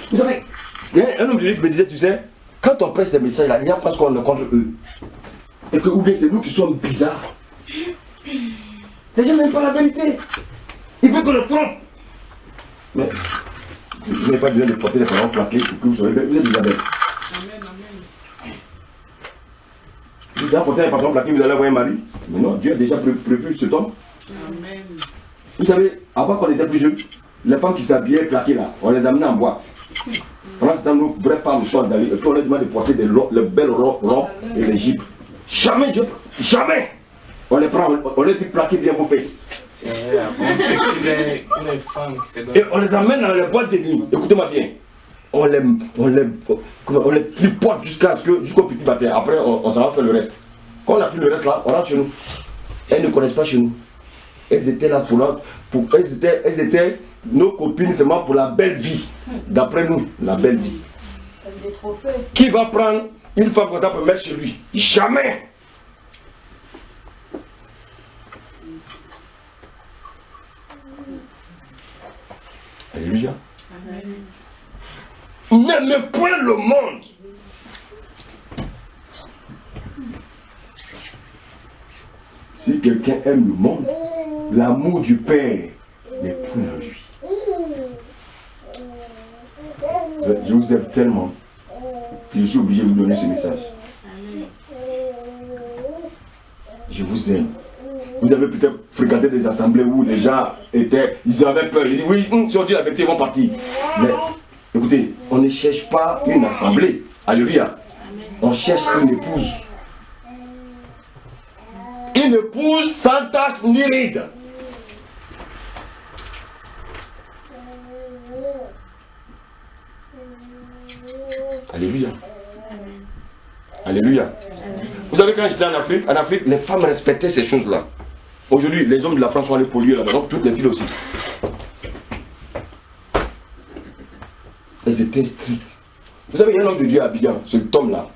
Vous savez, il y a un homme de Dieu qui me disait, tu sais, quand on presse des messages là, il y a parce qu'on est contre eux. Et que, ou bien c'est nous qui sommes bizarres. Les gens n'aiment pas la vérité. Ils veulent qu'on le trompe. Mais vous n'avez pas besoin de porter les pantalons plaqués pour que vous soyez belle. Vous êtes déjà belle. Amen, amen. Vous avez porté les pantalons plaqués, vous allez avoir un mari. Mais non, Dieu a déjà prévu cet homme. Amen. Vous savez, avant qu'on était plus jeunes, les femmes qui s'habillaient plaquées là, on les amenait en boîte. Pendant ce temps, nos vraies femmes sont d'aller, et puis on leur demande de porter les belles robes et les jupes. Jamais, jamais! On les prend, on les dit plaquer bien vos fesses. C'est vrai, les femmes qui se donnent. Et on les amène dans les boîtes de nuit. Écoutez-moi bien. On les tripote jusqu'au petit baptême. Après, on s'en va faire le reste. Quand on a fait le reste là, on rentre chez nous. Elles ne connaissent pas chez nous. Elles étaient là elles étaient nos copines seulement pour la belle vie. D'après nous, la belle vie. Des trophées. Qui va prendre une femme comme ça pour mettre chez lui? Jamais! Alléluia. N'aimez point le monde. Si quelqu'un aime le monde, l'amour du Père n'est point en lui. Je vous aime tellement que je suis obligé de vous donner ce message. Je vous aime. Vous avez peut-être fréquenté des assemblées où les gens ils avaient peur. Ils disent oui, si on dit la vérité, ils vont partir. Mais écoutez, on ne cherche pas une assemblée. Alléluia. On cherche une épouse. Une épouse sans tache ni ride. Alléluia. Alléluia. Vous savez, quand j'étais en Afrique, les femmes respectaient ces choses-là. Aujourd'hui, les hommes de la France sont allés polluer là-bas, donc toutes les filles aussi. Elles étaient strictes. Vous savez, il y a un homme de Dieu à Abidjan, cet homme-là.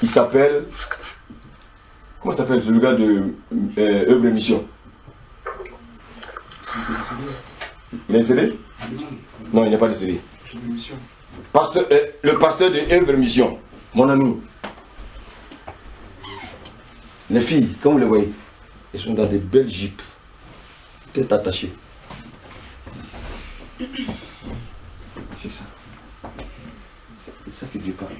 Il s'appelle... Comment s'appelle ce gars de œuvre et mission? Il est décédé? Non, il n'est pas décédé. Le pasteur de œuvre et mission, mon ami. Les filles, comme vous les voyez, elles sont dans des belles jupes, tête attachée. C'est ça. C'est ça que Dieu parle.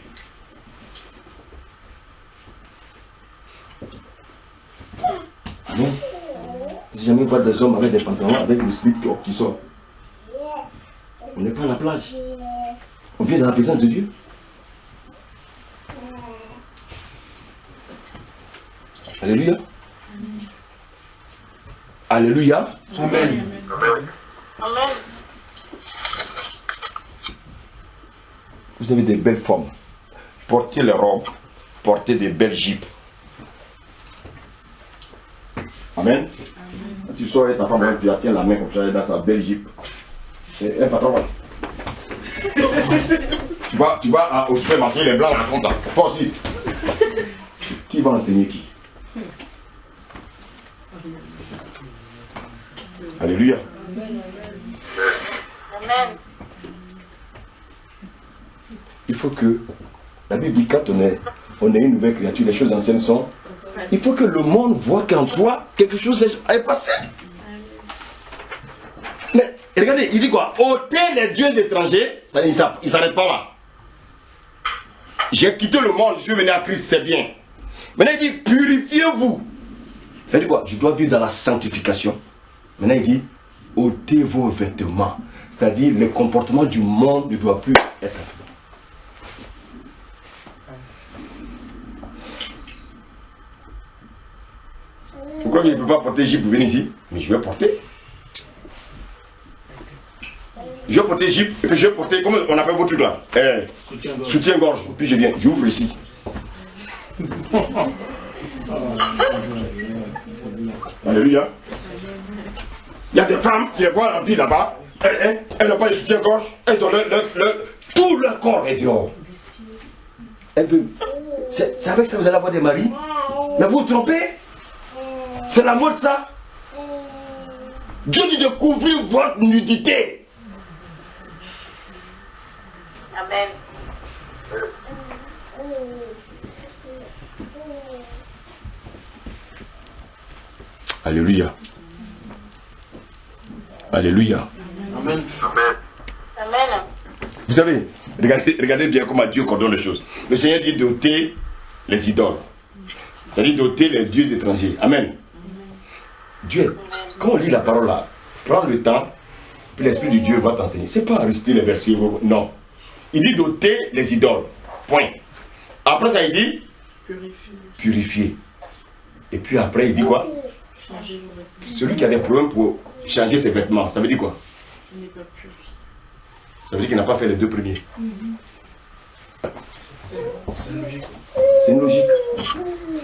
Amen. Si jamais vous voyez des hommes avec des pantalons, avec le slip qui sort, on n'est pas à la plage. On vient dans la présence de Dieu. Alléluia. Alléluia. Amen. Amen. Vous avez des belles formes. Portez les robes, portez des belles jupes. Amen. Quand tu sors avec ta femme, tu la tiens la main comme ça, elle est dans sa belle jupe. Et elle va t'envoyer. Tu vas au supermarché, les blancs sont là. Toi aussi. Qui va enseigner qui? Alléluia. Amen. Il faut que, la Bible dit quand on est une nouvelle créature, les choses anciennes sont. Il faut que le monde voit qu'en toi, quelque chose est passé. Mais regardez, il dit quoi? Ôtez les dieux étrangers, ça il ne s'arrête pas là. J'ai quitté le monde, je suis venu à Christ, c'est bien. Maintenant il dit, purifiez-vous. Ça dit quoi? Je dois vivre dans la sanctification. Maintenant il dit, ôtez vos vêtements. C'est-à-dire, le comportement du monde ne doit plus être. Je crois qu'il ne peut pas porter jupe pour venir ici, mais je vais porter. Je vais porter jupe, et puis je vais porter, comment on appelle votre truc là? Soutien-gorge. Puis je viens, j'ouvre ici. Alléluia. Il y a des femmes qui les voient en vie là-bas, elles n'ont pas de soutien-gorge, elles ont tout leur corps est dehors. C'est avec ça que vous allez avoir des maris. Mais vous vous trompez? C'est la mode ça. Dieu dit de couvrir votre nudité. Amen. Alléluia. Alléluia. Amen. Amen. Vous savez, regardez bien comment Dieu coordonne les choses. Le Seigneur dit d'ôter les idoles. C'est-à-dire d'ôter les dieux étrangers. Amen. Dieu, quand on lit la parole là, prends le temps, puis l'Esprit de Dieu va t'enseigner. C'est pas réciter les versets, non. Il dit d'ôter les idoles. Point. Après ça, il dit purifier. Et puis après, il dit quoi? Celui qui a des problèmes pour changer ses vêtements, ça veut dire quoi? Ça veut dire qu'il n'a pas fait les deux premiers. C'est une logique. C'est une logique.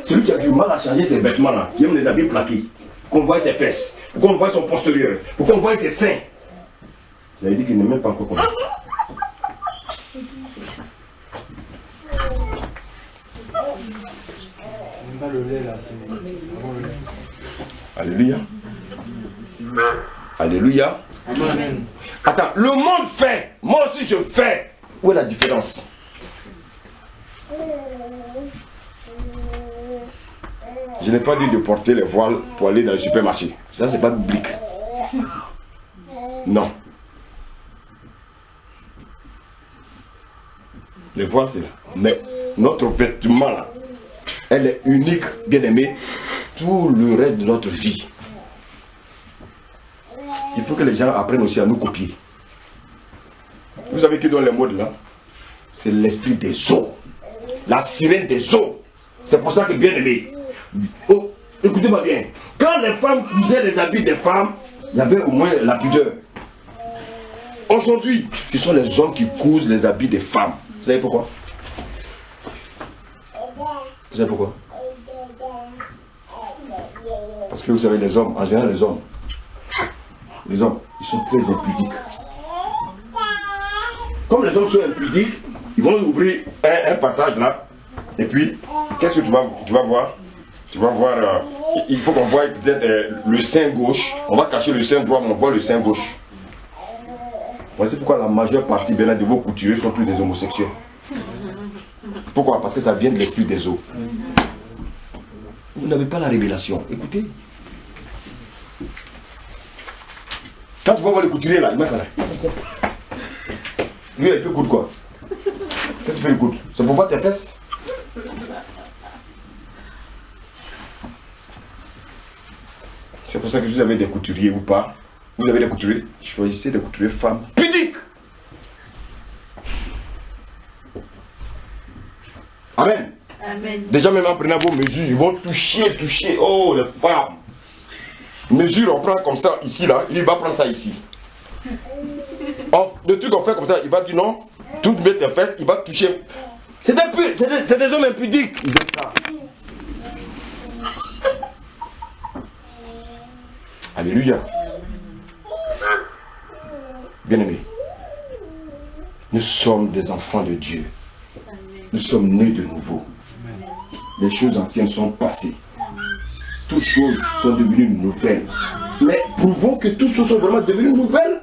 Celui qui a du mal à changer ses vêtements là, qui aime les habits plaqués, qu'on voit ses fesses, qu'on voit son postérieur, qu'on voit ses seins, ça veut dire qu'il n'est même pas encore comme ça. Même pas le lait là, c'est vraiment le lait. Alléluia. Alléluia. Amen. Attends, le monde fait, moi aussi je fais. Où est la différence? Je n'ai pas dit de porter les voiles pour aller dans le supermarché. Ça, c'est pas biblique. Non. Les voiles, c'est là. Mais notre vêtement, là, elle est unique, bien aimé, tout le reste de notre vie. Il faut que les gens apprennent aussi à nous copier. Vous savez qui donne les modes là? C'est l'esprit des eaux. La sirène des eaux. C'est pour ça que, bien aimé, oh, écoutez-moi bien. Quand les femmes cousaient les habits des femmes, il y avait au moins la pudeur. Aujourd'hui, ce sont les hommes qui cousent les habits des femmes. Vous savez pourquoi? Vous savez pourquoi? Parce que vous savez, les hommes, en général, les hommes, ils sont très impudiques. Comme les hommes sont impudiques, ils vont ouvrir un passage là. Et puis, qu'est-ce que tu vas voir? Tu vas voir, il faut qu'on voie peut-être le sein gauche. On va cacher le sein droit, mais on voit le sein gauche. Voici pourquoi la majeure partie de vos couturiers sont tous des homosexuels. Pourquoi? Parce que ça vient de l'esprit des eaux. Vous n'avez pas la révélation. Écoutez. Quand tu vas voir le couturier là, il met là. Lui, il peut coudre quoi? Qu'est-ce qu'il fait le coudre? C'est pour voir tes fesses? C'est pour ça que vous avez des couturiers ou pas. Vous avez des couturiers, choisissez des couturiers femmes pudiques. Amen. Amen. Déjà même en prenant vos mesures, ils vont toucher. Oh les femmes. Mesure, on prend comme ça ici là, lui il va prendre ça ici. Le truc qu'on fait comme ça, il va dire non, toutes mes tes fesses, il va toucher. C'est des hommes impudiques, ils aiment ça. Alléluia. Bien-aimés, nous sommes des enfants de Dieu. Nous sommes nés de nouveau. Les choses anciennes sont passées. Toutes choses sont devenues nouvelles. Mais prouvons que toutes choses sont vraiment devenues nouvelles.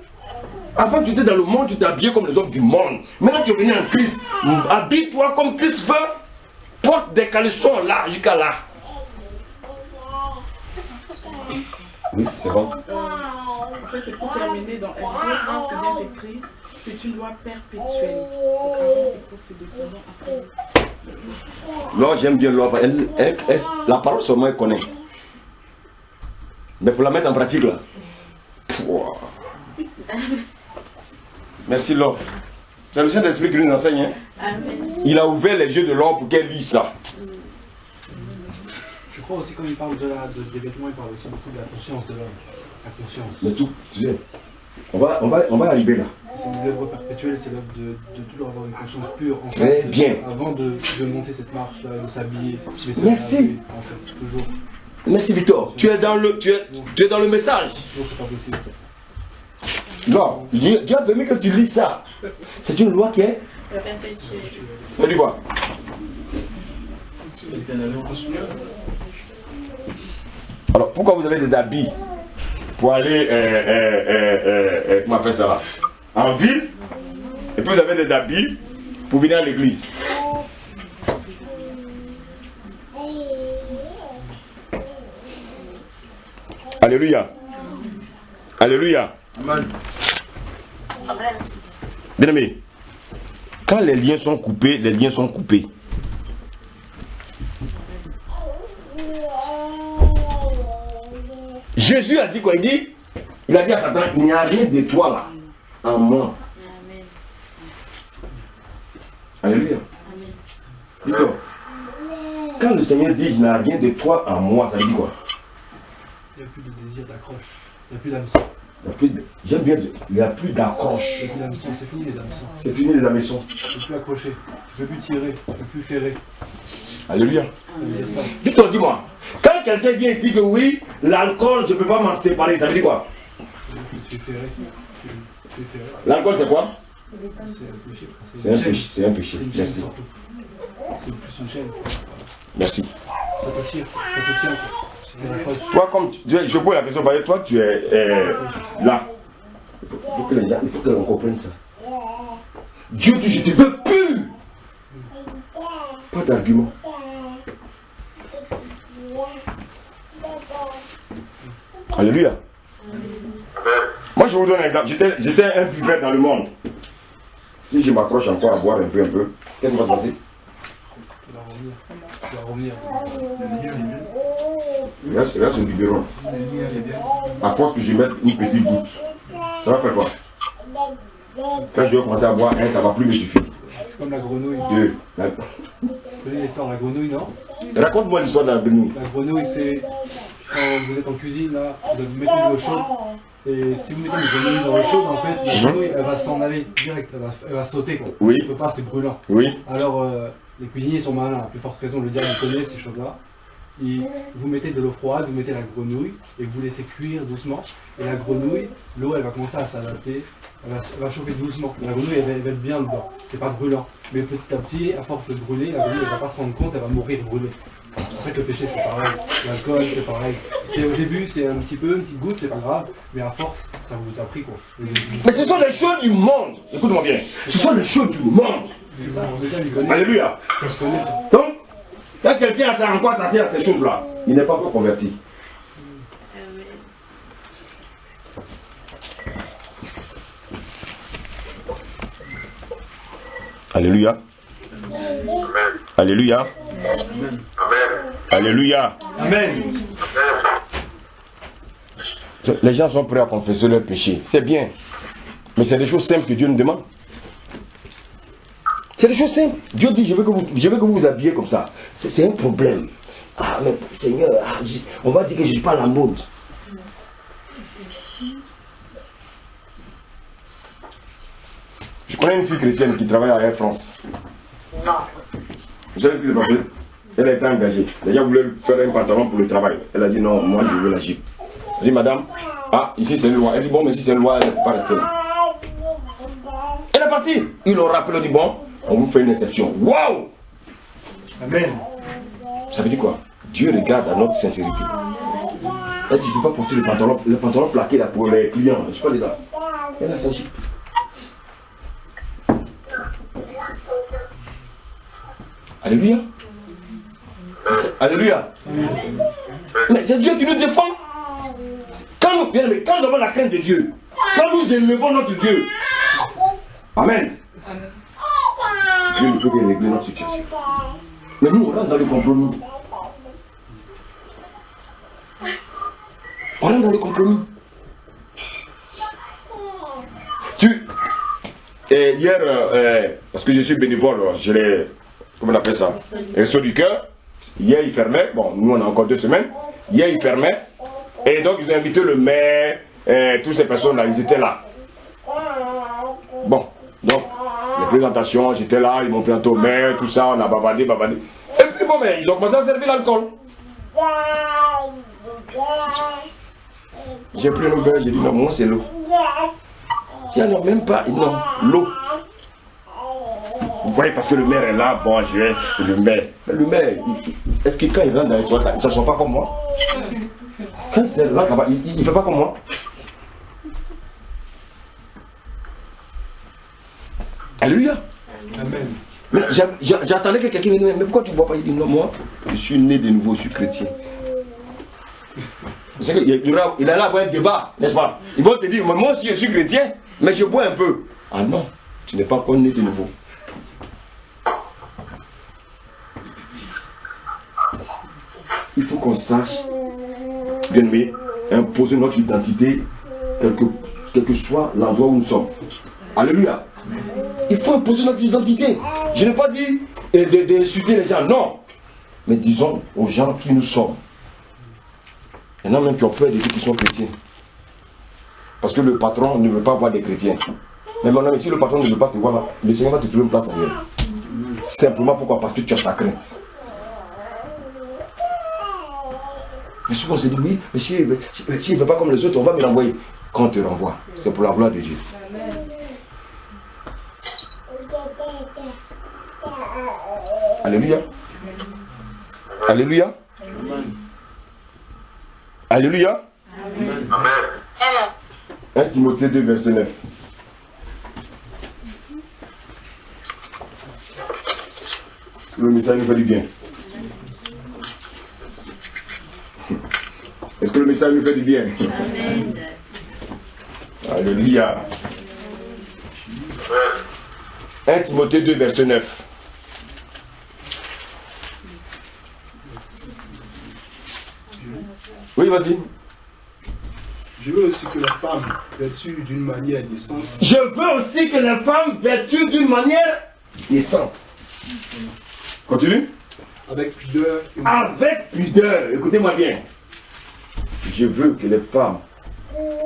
Avant tu étais dans le monde, tu t'habillais comme les hommes du monde. Maintenant tu es venu en Christ. Habille-toi comme Christ veut. Porte des caleçons là, jusqu'à là. Oui, c'est bon. En fait, c'est pour terminer dans Hébreux 1, c'est bien écrit, c'est une loi perpétuelle. Donc avant et pour ses descendants après. Non, j'aime bien l'ordre. La parole seulement elle connaît. Mais pour la mettre en pratique là. Pouah. Merci Lord. C'est le Saint-Esprit qui nous enseigne. Hein? Amen. Il a ouvert les yeux de l'homme pour qu'elle lise ça. Je crois aussi quand il parle des vêtements, il parle aussi beaucoup de la conscience de l'homme. La conscience. Mais tout, tu sais, on va arriver là. C'est l'œuvre perpétuelle, c'est l'œuvre de toujours avoir une conscience pure. En Très fait, bien. Avant de monter cette marche-là, de s'habiller. Merci. En fait, toujours. Merci Victor. Tu es dans le message. Non, c'est pas possible. Non, Dieu a permis que tu lis ça. C'est une loi qui est. On dit quoi? Alors pourquoi vous avez des habits pour aller comment on appelle ça là, en ville, et puis vous avez des habits pour venir à l'église? Alléluia. Alléluia. Amen. Amen. Bien aimé, quand les liens sont coupés, les liens sont coupés. Jésus a dit quoi? Il a dit à Satan, il n'y a rien de toi là, en moi. Amen. Alléluia. Dis-toi, quand le Seigneur dit, il n'y a rien de toi en moi, ça veut dire quoi? Il n'y a plus de désir d'accroche. Il n'y a plus d'hameçon. J'aime bien dire, il n'y a plus d'accroche. Il n'y a plus d'hameçon. C'est fini les hameçons. C'est fini les hameçons. Tu ne peux plus accrocher. Tu ne peux plus tirer. Tu ne peux plus ferrer. Alléluia. Ça. Victor, dis-moi, quand quelqu'un vient et dit que oui, l'alcool, je ne peux pas m'en séparer, ça veut dire quoi? Tu es ferré. Tu es ferré. L'alcool, c'est quoi? C'est un péché. C'est un péché. C'est une chaîne Merci. surtout. C'est plus une chaîne. Merci. Ça te tire. Ça te tient. C'est une accroche. Toi, comme je pose la question, parce que toi, tu es là. Il faut que les gens, il faut que l'on comprenne ça. Dieu dit, je ne te veux plus. Pas d'argument. Alléluia. Moi, je vous donne un exemple. J'étais un buveur dans le monde. Si je m'accroche encore à boire un peu, qu'est-ce qui va se passer? Tu vas revenir. Il reste un biberon. À force que je mette une petite goutte, ça va faire quoi? Quand je vais commencer à boire un, ça va plus me suffire. C'est comme la grenouille. Deux. Tu connais l'histoire de la grenouille, non? Raconte-moi l'histoire de la grenouille. La grenouille, c'est quand vous êtes en cuisine, là, vous mettez de l'eau chaude. Et si vous mettez une grenouille dans l'eau chaude, en fait, la grenouille, elle va s'en aller direct, elle va sauter, quoi. Oui. Elle ne peut pas, c'est brûlant. Oui. Alors, les cuisiniers sont malins, à plus forte raison, le diable connaît ces choses-là. Vous mettez de l'eau froide, vous mettez la grenouille, et vous laissez cuire doucement. Et la grenouille, l'eau, elle va commencer à s'adapter, elle va chauffer doucement. La grenouille, elle va être bien dedans, c'est pas brûlant. Mais petit à petit, à force de brûler, la grenouille, elle va pas se rendre compte, elle va mourir brûlée. En fait, le péché, c'est pareil. L'alcool, c'est pareil. Au début, c'est un petit peu, une petite goutte, c'est pas grave. Mais à force, ça vous a pris, quoi. Mais ce sont les choses du monde. Écoute-moi bien. Ce sont les choses du monde. C'est ça, déjà, il connaît. Alléluia. Donc, quand quelqu'un a encore attaché à ces choses-là, il n'est pas encore converti. Alléluia. Alléluia. Alléluia. Amen. Les gens sont prêts à confesser leurs péchés. C'est bien. Mais c'est des choses simples que Dieu nous demande. C'est des choses simples. Dieu dit, je veux que vous vous habillez comme ça. C'est un problème. Ah, mais Seigneur, on va dire que je ne suis pas à la mode. Je connais une fille chrétienne qui travaille à Air France. Non. Vous savez ce qui s'est passé? Elle a été engagée. Les gens voulaient faire un pantalon pour le travail. Elle a dit non, moi je veux la Jeep. Elle dit madame, ah ici c'est une loi. Elle dit bon, mais si c'est une loi, elle ne peut pas rester là. Elle est partie. Ils l'ont rappelé, on dit bon, on vous fait une exception. Waouh! Amen. Ça veut dire quoi? Dieu regarde à notre sincérité. Elle dit je ne peux pas porter le pantalon plaqué là pour les clients. Je ne suis pas là. Elle a sa Jeep. Alléluia. Alléluia. Mais c'est Dieu qui nous défend. Quand nous avons la crainte de Dieu, quand nous élevons notre Dieu, Amen. Dieu ne peut que régler notre situation. Mais nous, on rentre dans le compromis. On rentre dans le compromis. Hier, parce que je suis bénévole, je l'ai, comment on appelle ça, un saut du cœur. Hier, il fermait. Bon, nous, on a encore 2 semaines. Hier, il fermait. Et donc, ils ont invité le maire, toutes ces personnes-là, ils étaient là. Bon, donc, les présentations, j'étais là, ils m'ont présenté au maire, tout ça, on a bavardé. Et puis, bon, mais ils ont commencé à servir l'alcool. J'ai pris un verre, j'ai dit, non, moi, c'est l'eau. Il n'y en a même pas, non, l'eau. Vous voyez, parce que le maire est là, bon, je vais, le maire. Mais le maire, est-ce que quand il rentre dans les toilettes, il ne s'en pas comme moi? Quand il rentre là-bas, il ne fait pas comme moi? Alléluia. Amen. Mais j'attendais que quelqu'un me dise, mais pourquoi tu ne bois pas? Il dit, non, moi, je suis né de nouveau, je suis chrétien. C'est qu'il allait avoir un débat, n'est-ce pas? Ils vont te dire, moi aussi je suis chrétien, mais je bois un peu. Ah non, tu n'es pas encore né de nouveau. Il faut qu'on sache, bien aimé, imposer notre identité, quel que soit l'endroit où nous sommes. Alléluia. Il faut imposer notre identité. Je n'ai pas dit d'insulter les gens, non. Mais disons aux gens qui nous sommes. Il y en a même qui ont peur de dire qu'ils sont chrétiens. Parce que le patron ne veut pas voir des chrétiens. Mais mon ami, si le patron ne veut pas te voir, le Seigneur va te trouver une place ailleurs. Simplement pourquoi? Parce que tu as sa crainte. Mais souvent on se dit, oui, mais s'il ne veut pas comme les autres, on va me l'envoyer. Quand on te renvoie, c'est pour la gloire de Dieu. Alléluia. Alléluia. Alléluia. Amen. 1 Timothée 2, verset 9. Le message nous fait du bien. Est-ce que le message nous fait du bien? Amen. Alléluia. 1 Timothée 2, verset 9. Oui, vas-y. Je veux aussi que la femme vêtue d'une manière décente. Je veux aussi que la femme vêtue d'une manière décente. Continue. Avec pudeur. Avec pudeur. Écoutez-moi bien. Je veux que les femmes.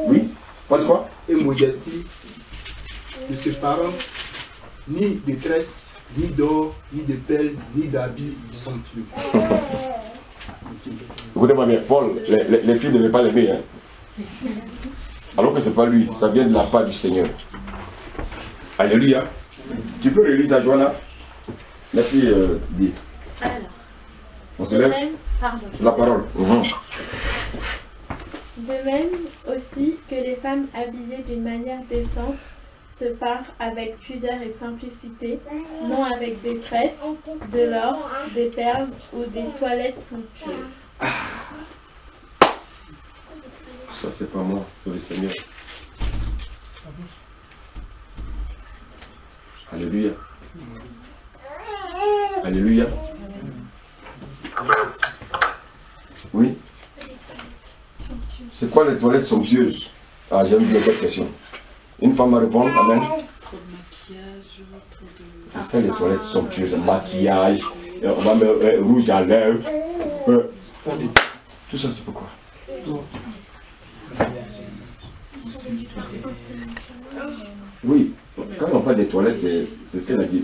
Oui, pas quoi? Et modestie ne se parentent ni de tresses, ni d'or, ni de perles, ni d'habits somptueux. Écoutez-moi bien, Paul, les filles ne devaient pas l'aimer. Hein? Alors que ce n'est pas lui, ça vient de la part du Seigneur. Alléluia. Tu peux relire ça, Joanna? Merci, Dieu. Alors, on se lève. La parole. De même aussi que les femmes habillées d'une manière décente se parent avec pudeur et simplicité, non avec des tresses, de l'or, des perles ou des toilettes somptueuses. Ça c'est pas moi, c'est le Seigneur. Alléluia. Alléluia. Oui. C'est quoi les toilettes somptueuses? Ah, j'aime bien cette question. Une femme va répondre, amen. Trop de maquillage, trop de... C'est ça les toilettes somptueuses, maquillage, on va mettre rouge à lèvres. Tout ça c'est pourquoi? Oui, quand on parle des toilettes, c'est ce qu'elle a dit.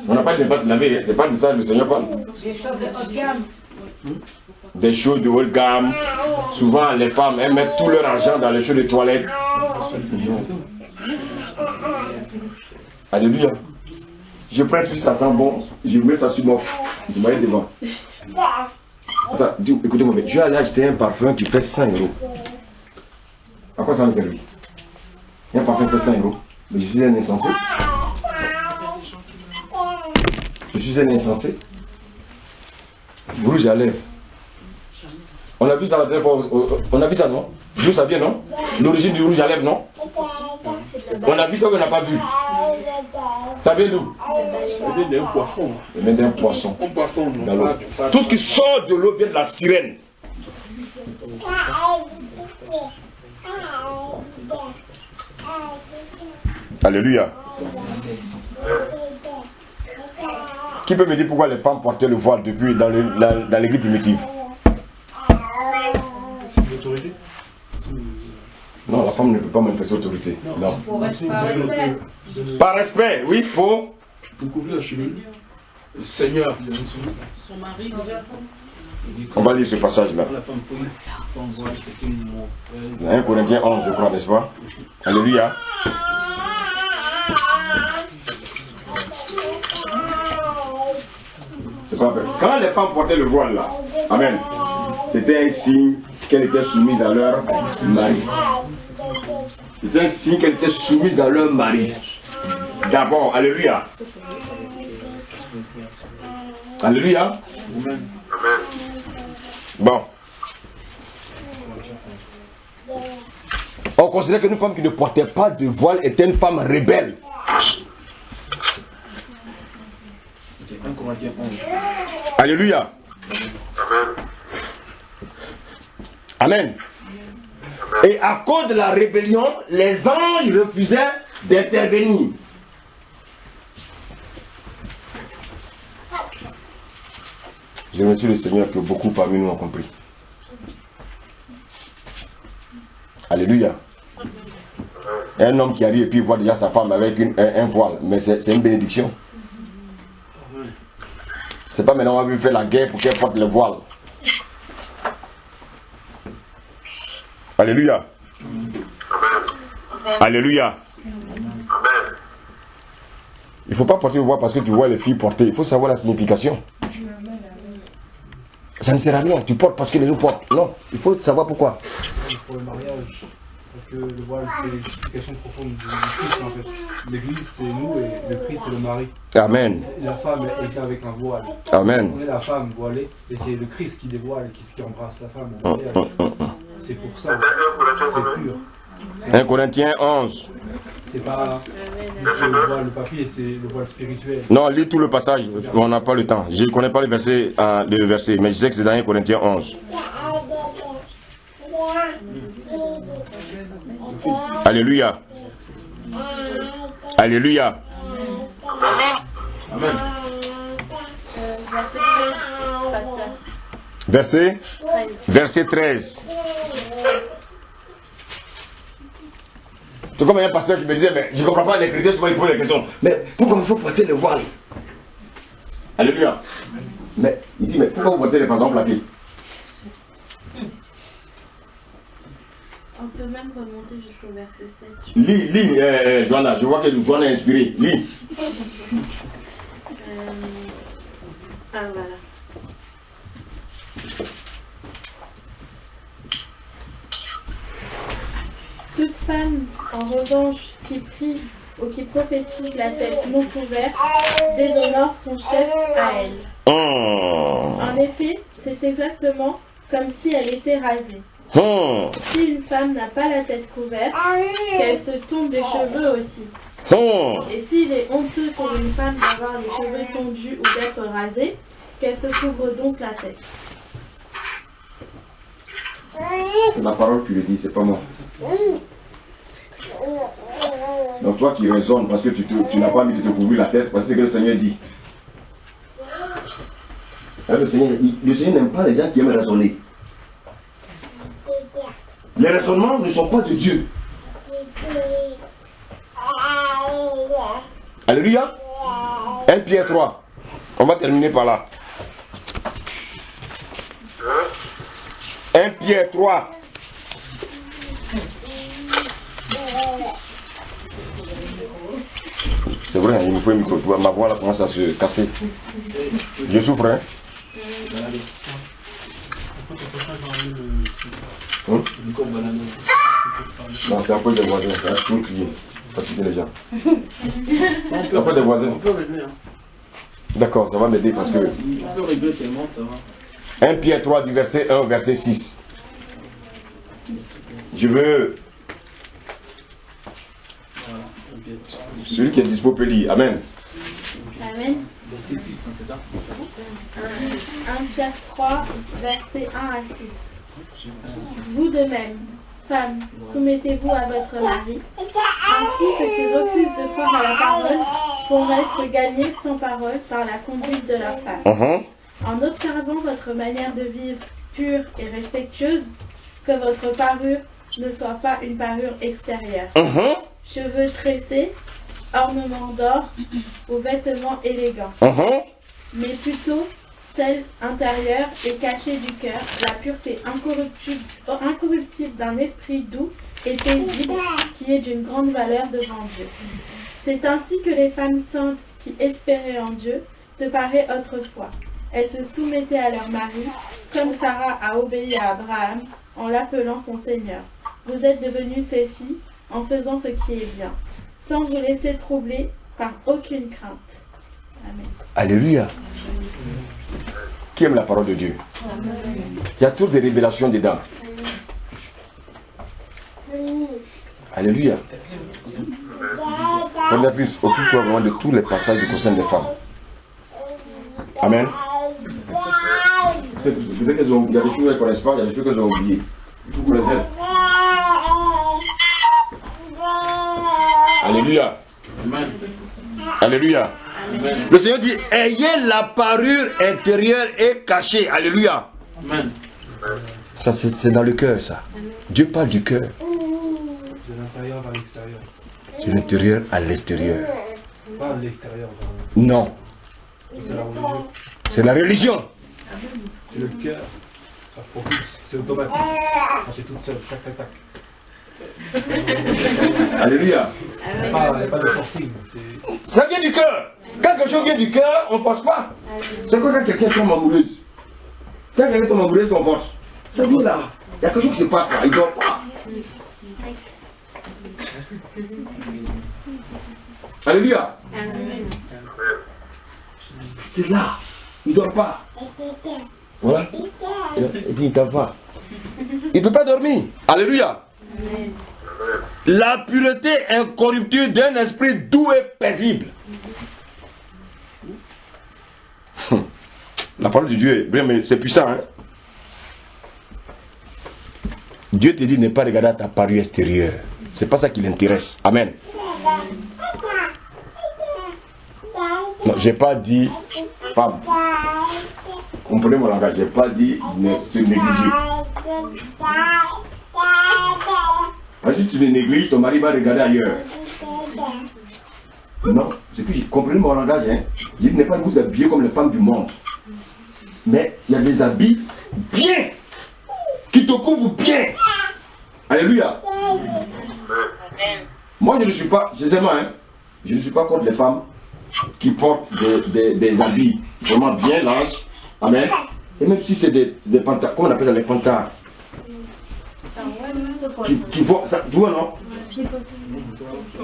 On n'a pas de dépenses lavées, c'est pas de ça que le Seigneur parle. Des choses de haut de gamme. Des choses de haut de gamme. Souvent, les femmes, elles mettent tout leur argent dans les choses de toilettes. Alléluia. Je prends tout ça sent bon, je mets ça sur moi, je m'arrête devant. Attends, écoutez-moi, je vais aller acheter un parfum qui fait 100 €. À quoi ça me servir? Un parfum qui fait 100 €. Mais je suis un insensé. Je suis un insensé. Rouge à lèvres. On a vu ça la dernière fois. On a vu ça, non? D'où ça vient, non? L'origine du rouge à lèvres, non? On a vu ça ou on n'a pas vu? Ça vient d'où? Ça vient d'un poisson. Ça vient d'un poisson. Un poisson, Dans l'eau. Tout ce qui sort de l'eau vient de la sirène. Alléluia. Qui peut me dire pourquoi les femmes portaient le voile depuis dans l'église primitive? C'est une autorité? Non, la femme ne peut pas manifester autorité. Non. Par respect. Par respect, oui, pour couvrir la chevelure. Le Seigneur. Son mari, on va lire ce passage-là. 1 Corinthiens 11, je crois, n'est-ce pas? Alléluia. C'est pas vrai. Quand les femmes portaient le voile là, amen, c'était un signe qu'elles étaient soumises à leur mari. C'était un signe qu'elles étaient soumises à leur mari. D'abord, alléluia. Alléluia. Bon. On considère qu'une femme qui ne portait pas de voile était une femme rebelle. 1 Corinthiens 11. Alléluia. Amen. Et à cause de la rébellion, les anges refusaient d'intervenir. Je remercie le Seigneur que beaucoup parmi nous ont compris. Alléluia. Un homme qui arrive et puis voit déjà sa femme avec un voile, mais c'est une bénédiction. C'est pas maintenant on va lui faire la guerre pour qu'elle porte le voile. Alléluia. Alléluia. Il ne faut pas porter le voile parce que tu vois les filles porter. Il faut savoir la signification. Ça ne sert à rien. Tu portes parce que les autres portent. Non, il faut savoir pourquoi. Pour le mariage, parce que le voile c'est l'explication profonde du Christ en fait. L'église c'est nous et le Christ c'est le mari. Amen. Et la femme elle est avec un voile. Amen. On est la femme voilée et c'est le Christ qui dévoile et qui embrasse la femme. C'est pour ça. C'est pur. 1 Corinthiens 11. C'est pas le voile, le papier, c'est le voile spirituel. Non, lis tout le passage, on n'a pas le temps. Je ne connais pas le verset, mais je sais que c'est dans 1 Corinthiens 11. Alléluia. Alléluia. Amen. Verset 13. C'est comme un pasteur qui me disait, mais je ne comprends pas les chrétiens, souvent ils posent des questions. Mais pourquoi il faut porter le voile? Alléluia. Mais il dit, mais pourquoi vous portez les pantalons plaqués? On peut même remonter jusqu'au verset 7. Lis, Joanna, je vois que Joanna est inspirée. Lis. Voilà. Toute femme, en revanche, qui prie ou qui prophétise la tête non couverte, déshonore son chef à elle. En effet, c'est exactement comme si elle était rasée. Si une femme n'a pas la tête couverte, qu'elle se tombe des cheveux aussi. Et s'il est honteux pour une femme d'avoir les cheveux tondus ou d'être rasée, qu'elle se couvre donc la tête. C'est la parole qui le dit, c'est pas moi. Donc toi qui raisonnes parce que tu n'as pas envie de te couvrir la tête, parce que le Seigneur dit. Le Seigneur n'aime pas les gens qui aiment raisonner. Les raisonnements ne sont pas de Dieu. Alléluia. 1 Pierre 3. On va terminer par là. 1 Pierre 3. C'est vrai, il me faut un micro. Ma voix là commence à se casser. Je souffre, hein? Non, c'est à cause des voisins, c'est toujours crier. Fatiguer les gens. C'est à cause des voisins. D'accord, ça va m'aider parce que. On peut régler tellement, ça va. 1 Pierre 3 du verset 1 au verset 6. Je veux. Celui qui est dispo peut lire. Amen. Amen. 1 Pierre 3, verset 1 à 6. Vous de même, femmes, soumettez-vous à votre mari. Ainsi, ceux qui refusent de croire à la parole pourront être gagnés sans parole par la conduite de leur femme. En observant votre manière de vivre pure et respectueuse, que votre parure ne soit pas une parure extérieure. Cheveux tressés, ornements d'or ou vêtements élégants. Mais plutôt celle intérieure et cachée du cœur, la pureté incorruptible d'un esprit doux et paisible qui est d'une grande valeur devant Dieu. C'est ainsi que les femmes saintes qui espéraient en Dieu se parlaient autrefois. Elles se soumettaient à leur mari, comme Sarah a obéi à Abraham en l'appelant son Seigneur. Vous êtes devenues ses filles en faisant ce qui est bien, sans vous laisser troubler par aucune crainte. Amen. Alléluia. Qui aime la parole de Dieu? Il y a toutes des révélations dedans. Alléluia. Coordinatrice, occupe-toi vraiment de tous les passages qui concernent les femmes. Amen. Peut-être qu'il y a des choses qu'elles ne connaissent pas, il y a des choses qu'elles ont oubliées. Il faut qu'on les aide. Alléluia. Amen. Alléluia. Amen. Le Seigneur dit, ayez la parure intérieure et cachée. Alléluia. Amen. Ça, c'est dans le cœur, ça. Dieu parle du cœur. De l'intérieur vers l'extérieur. De l'intérieur à l'extérieur. Pas à l'extérieur. Non. C'est la religion. C'est la religion. C'est le cœur. Ça propulse. C'est automatique. Quand c'est toute seule. Tac, tac, tac. Alléluia. Il n'y a pas de forcing. Ça vient du cœur. Quand quelque chose vient du cœur, on ne force pas. C'est quoi quand quelqu'un tombe amoureuse? Quand quelqu'un tombe amoureuse, on force. Ça vient là. Il y a quelque chose qui se passe là. Il ne dort pas. Alléluia. C'est là. Il ne dort pas. Voilà. Il dit, il ne dort pas. Il ne peut pas dormir. Alléluia. La pureté incorruptible d'un esprit doux et paisible. La parole de Dieu est vraiment, c'est puissant. Hein? Dieu te dit de ne pas regarder à ta parure extérieure. C'est pas ça qui l'intéresse. Amen. Non, j'ai pas dit femme. Comprenez mon langage. J'ai pas dit se négliger. Si tu le négliges, ton mari va regarder ailleurs. Non, c'est que j'ai compris mon langage. Hein. Je n'ai pas vous habiller comme les femmes du monde. Mais il y a des habits bien, qui te couvrent bien. Alléluia. Moi je ne suis pas, sincèrement, hein, je ne suis pas contre les femmes qui portent des habits vraiment bien larges. Amen. Et même si c'est des pantalons, comment on appelle ça, les pantalons qui vont, ça, tu vois non?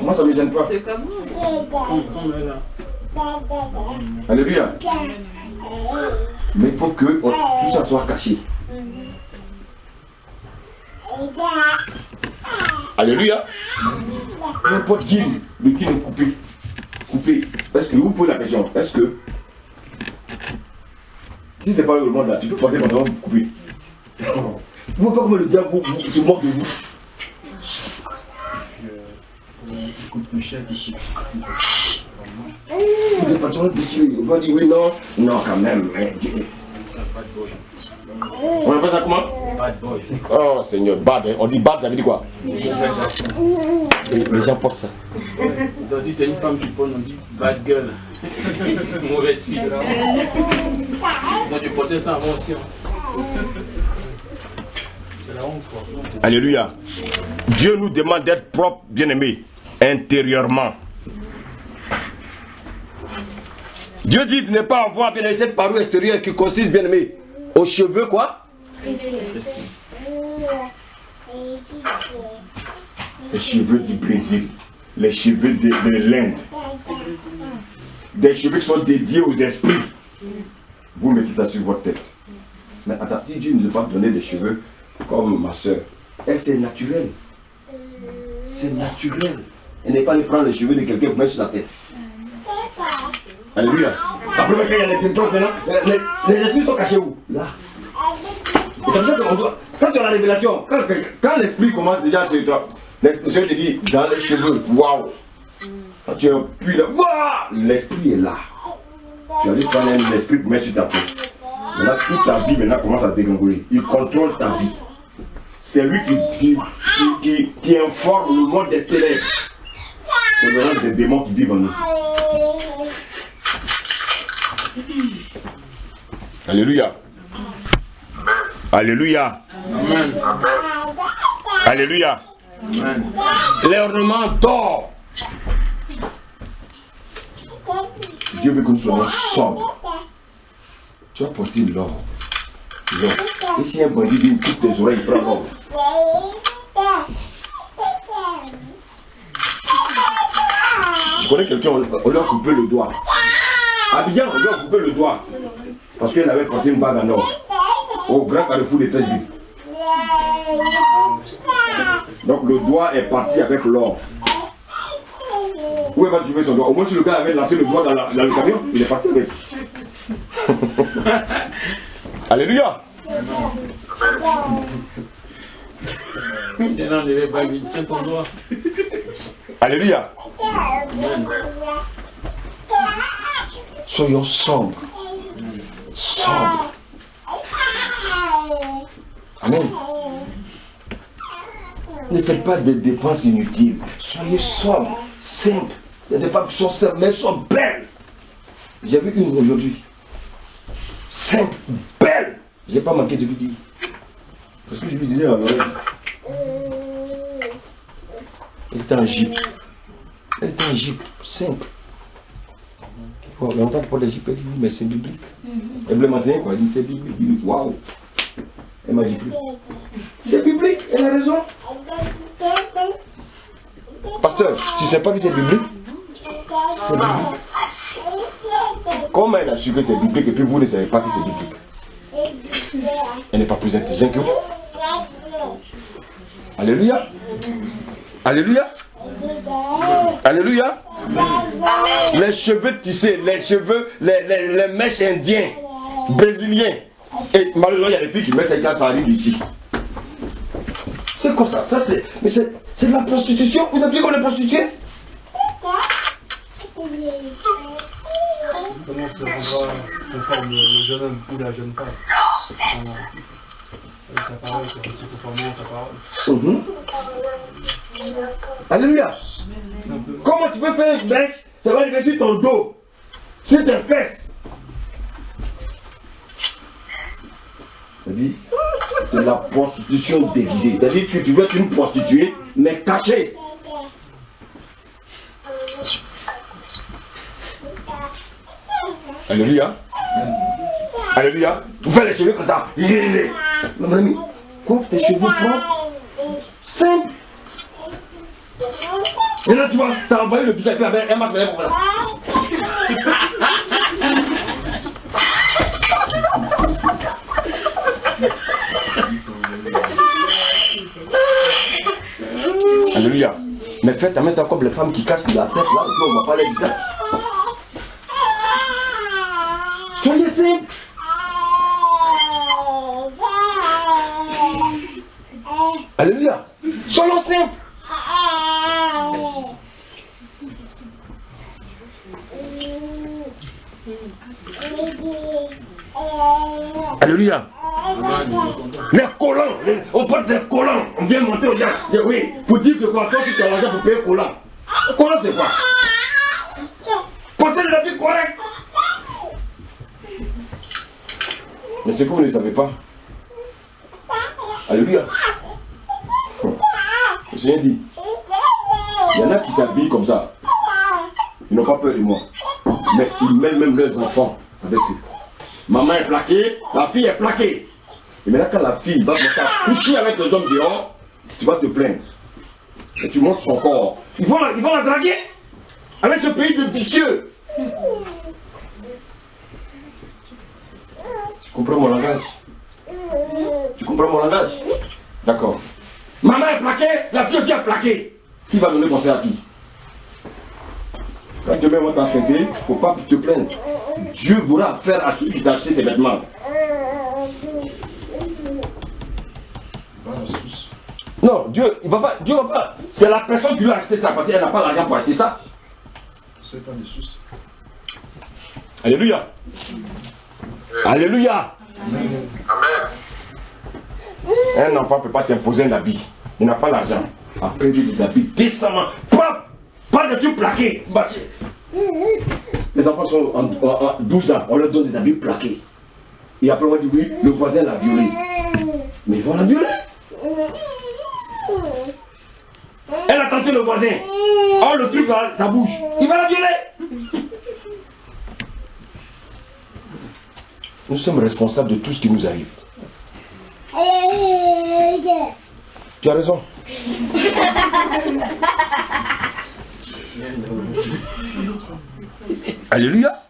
Moi ça ne me gêne pas. C'est comme Alléluia. Mais il faut que tout ça soit caché. Alléluia. N'importe qui, le qui est coupé. Coupé. Est-ce que vous posez la question? Est-ce que si c'est pas le monde là, tu peux porter mon nom coupé? Vous ne voyez pas comment le diable se moque de vous? Écoute le chat ici. Vous n'êtes pas trop déchiré. On va dire oui, non. Non, quand même. On appelle ça comment? Bad boy. Oh Seigneur, bad. Hein. On dit bad, ça veut dire quoi? Les gens portent ça. On dit c'est une femme qui porte, on dit bad girl. Mauvaise fille. Donc tu portais ça avant aussi. Alléluia. Dieu nous demande d'être propres, bien-aimés, intérieurement. Dieu dit de ne pas avoir, bien-aimé, cette parure extérieure qui consiste, bien-aimé, aux cheveux, quoi? Les cheveux du Brésil, les cheveux de l'Inde, des cheveux qui sont dédiés aux esprits. Vous mettez ça sur votre tête. Mais attends, si Dieu ne nous a pas donné des cheveux comme ma soeur, elle c'est naturel. C'est naturel. Elle n'est pas allée prendre les cheveux de quelqu'un pour mettre sur sa tête. Alléluia. Après, quand il y a les ténèbres maintenant, les esprits sont cachés où? Là. Et ça veut dire qu'on doit, quand tu as la révélation, quand l'esprit commence déjà à se tromper, le Seigneur te dit dans les cheveux, waouh. Quand tu appuies là, waouh, l'esprit est là. Tu arrives prendre l'esprit pour mettre sur ta tête. Là, toute ta vie maintenant commence à dégringoler. Il contrôle ta vie. C'est lui qui informe le monde des ténèbres. C'est le reste des démons qui vivent en nous. Alléluia. Alléluia. Amen. Alléluia. Amen. L'ornement d'or. Dieu veut que nous soyons sobres. Tu as porté l'or. Et si un bandit vient toutes tes oreilles, prends l'or. Je connais quelqu'un, on lui a coupé le doigt. Abidjan, on lui a coupé le doigt. Parce qu'elle avait porté une bague en or. Au grand carrefour des États-Unis. Donc le doigt est parti avec l'or. Où est parti son doigt? Au moins si le gars avait lancé le doigt dans le camion, il est parti avec. Alléluia. Maintenant, je vais pas lui tiens ton doigt. Alléluia. Soyons sobres. Sobres. Amen. Ne faites pas des dépenses inutiles. Soyez sobres, simples. Il y a des femmes qui sont simples, mais elles sont belles. J'ai vu une aujourd'hui. Simple, belle. Je n'ai pas manqué de lui dire. Parce que je lui disais à l'oreille. Elle était en Jeep. Elle était en Jeep, simple. Bon, longtemps pour les Jeep, elle dit oui, mais c'est biblique. Elle voulait m'enseigner quoi. Elle dit c'est biblique. Elle dit waouh. Elle m'a dit plus. C'est biblique, elle a raison. Pasteur, tu ne sais pas que c'est biblique? C'est biblique. Comment elle a su que c'est biblique et puis vous ne savez pas que c'est biblique? Elle n'est pas plus intelligente que vous. Alléluia. Alléluia. Alléluia. Les cheveux tissés, les cheveux, les mèches indiens, brésiliens. Et malheureusement, il y a des filles qui mettent ça quand ça arrive ici. C'est comme ça. Ça c'est de la prostitution. Vous appelez qu'on est prostitué? Comment se rendra conforme le jeune homme ou la jeune femme? Avec ta parole, c'est se conformer à ta parole. Alléluia. Comment tu peux faire une mèche? Ça va arriver sur ton dos, sur tes fesses. C'est la prostitution déguisée. C'est-à-dire que tu veux être une prostituée, mais cachée. Alléluia. Alléluia. Vous faites les cheveux comme ça. Mon ami, coiffe tes cheveux propres. Simple. Et là, tu vois, ça a envoyé le visage avec un masque de lèvres. Alléluia. Mais faites en même temps comme les femmes qui cachent la tête là, et puis on ne voit pas les visages. Soyez simples. Alléluia. Soyons simples. Alléluia. Les collants, on porte des collants, on vient monter au diable. Oui, pour dire que quand tu as l'argent pour payer collant. Collant c'est quoi? Porter des habits corrects. Mais c'est que vous ne savez pas. Alléluia. Le Seigneur dit, il y en a qui s'habillent comme ça. Ils n'ont pas peur de moi. Mais ils mettent même leurs enfants avec eux. Maman est plaquée, la fille est plaquée. Et maintenant quand la fille va coucher avec les hommes dehors, tu vas te plaindre. Et tu montres son corps. Ils vont la draguer avec ce pays de vicieux. Tu comprends mon langage? Tu comprends mon langage? D'accord. Maman est plaquée, la fille aussi est plaquée. Qui va donner conseil à qui? Quand demain on va t'enceinte, il ne faut pas te plaindre. Dieu voudra faire à celui qui t'a acheté ses vêtements. Non, Dieu va pas. C'est la personne qui lui a acheté ça parce qu'elle n'a pas l'argent pour acheter ça. C'est pas des soucis. Alléluia. Alléluia. Amen. Un enfant ne peut pas t'imposer un habit. Il n'a pas l'argent. Après, il des habits décemment. Pas de trucs plaqués. Les enfants sont en 12 ans. On leur donne des habits plaqués. Et après, on va dire oui, le voisin l'a violé. Mais ils vont la violer. Elle a tenté le voisin. Oh, le truc là, ça bouge. Il va la violer. Nous sommes responsables de tout ce qui nous arrive. Tu as raison. Alléluia.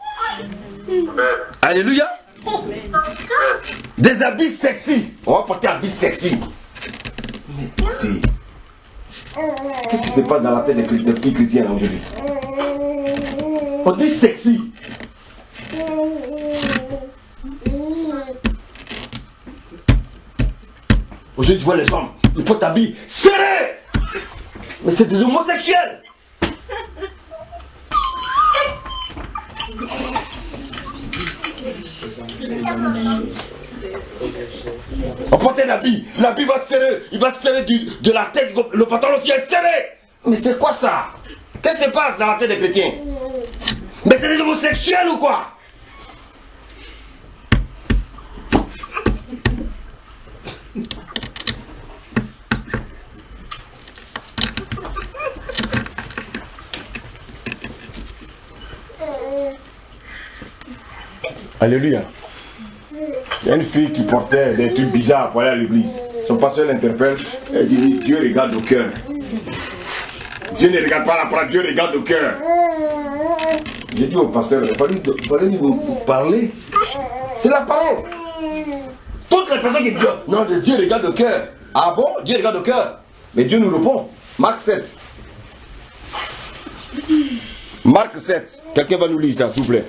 Alléluia. Des habits sexy. On va porter un habit sexy. Mais écoutez, Qu'est-ce qui se passe dans la tête des filles chrétiennes aujourd'hui? On dit sexy. Aujourd'hui, tu vois les hommes, ils portent habits serrés. Mais c'est des homosexuels. On porte un habit, l'habit va se serrer, il va se serrer de la tête, le pantalon aussi est serré. Mais c'est quoi ça? Qu'est-ce qui se passe dans la tête des chrétiens? Mais c'est des homosexuels ou quoi? Alléluia. Il y a une fille qui portait des trucs bizarres pour aller à l'église. Son pasteur l'interpelle. Elle dit Dieu regarde au cœur. Dieu ne regarde pas la parole, Dieu regarde au cœur. J'ai dit au pasteur, il fallait nous parler. C'est la parole. Toutes les personnes qui disent non, Dieu regarde au cœur. Ah bon? Dieu regarde au cœur. Mais Dieu nous répond. Marc 7. Marc 7. Quelqu'un va nous lire ça, s'il vous plaît.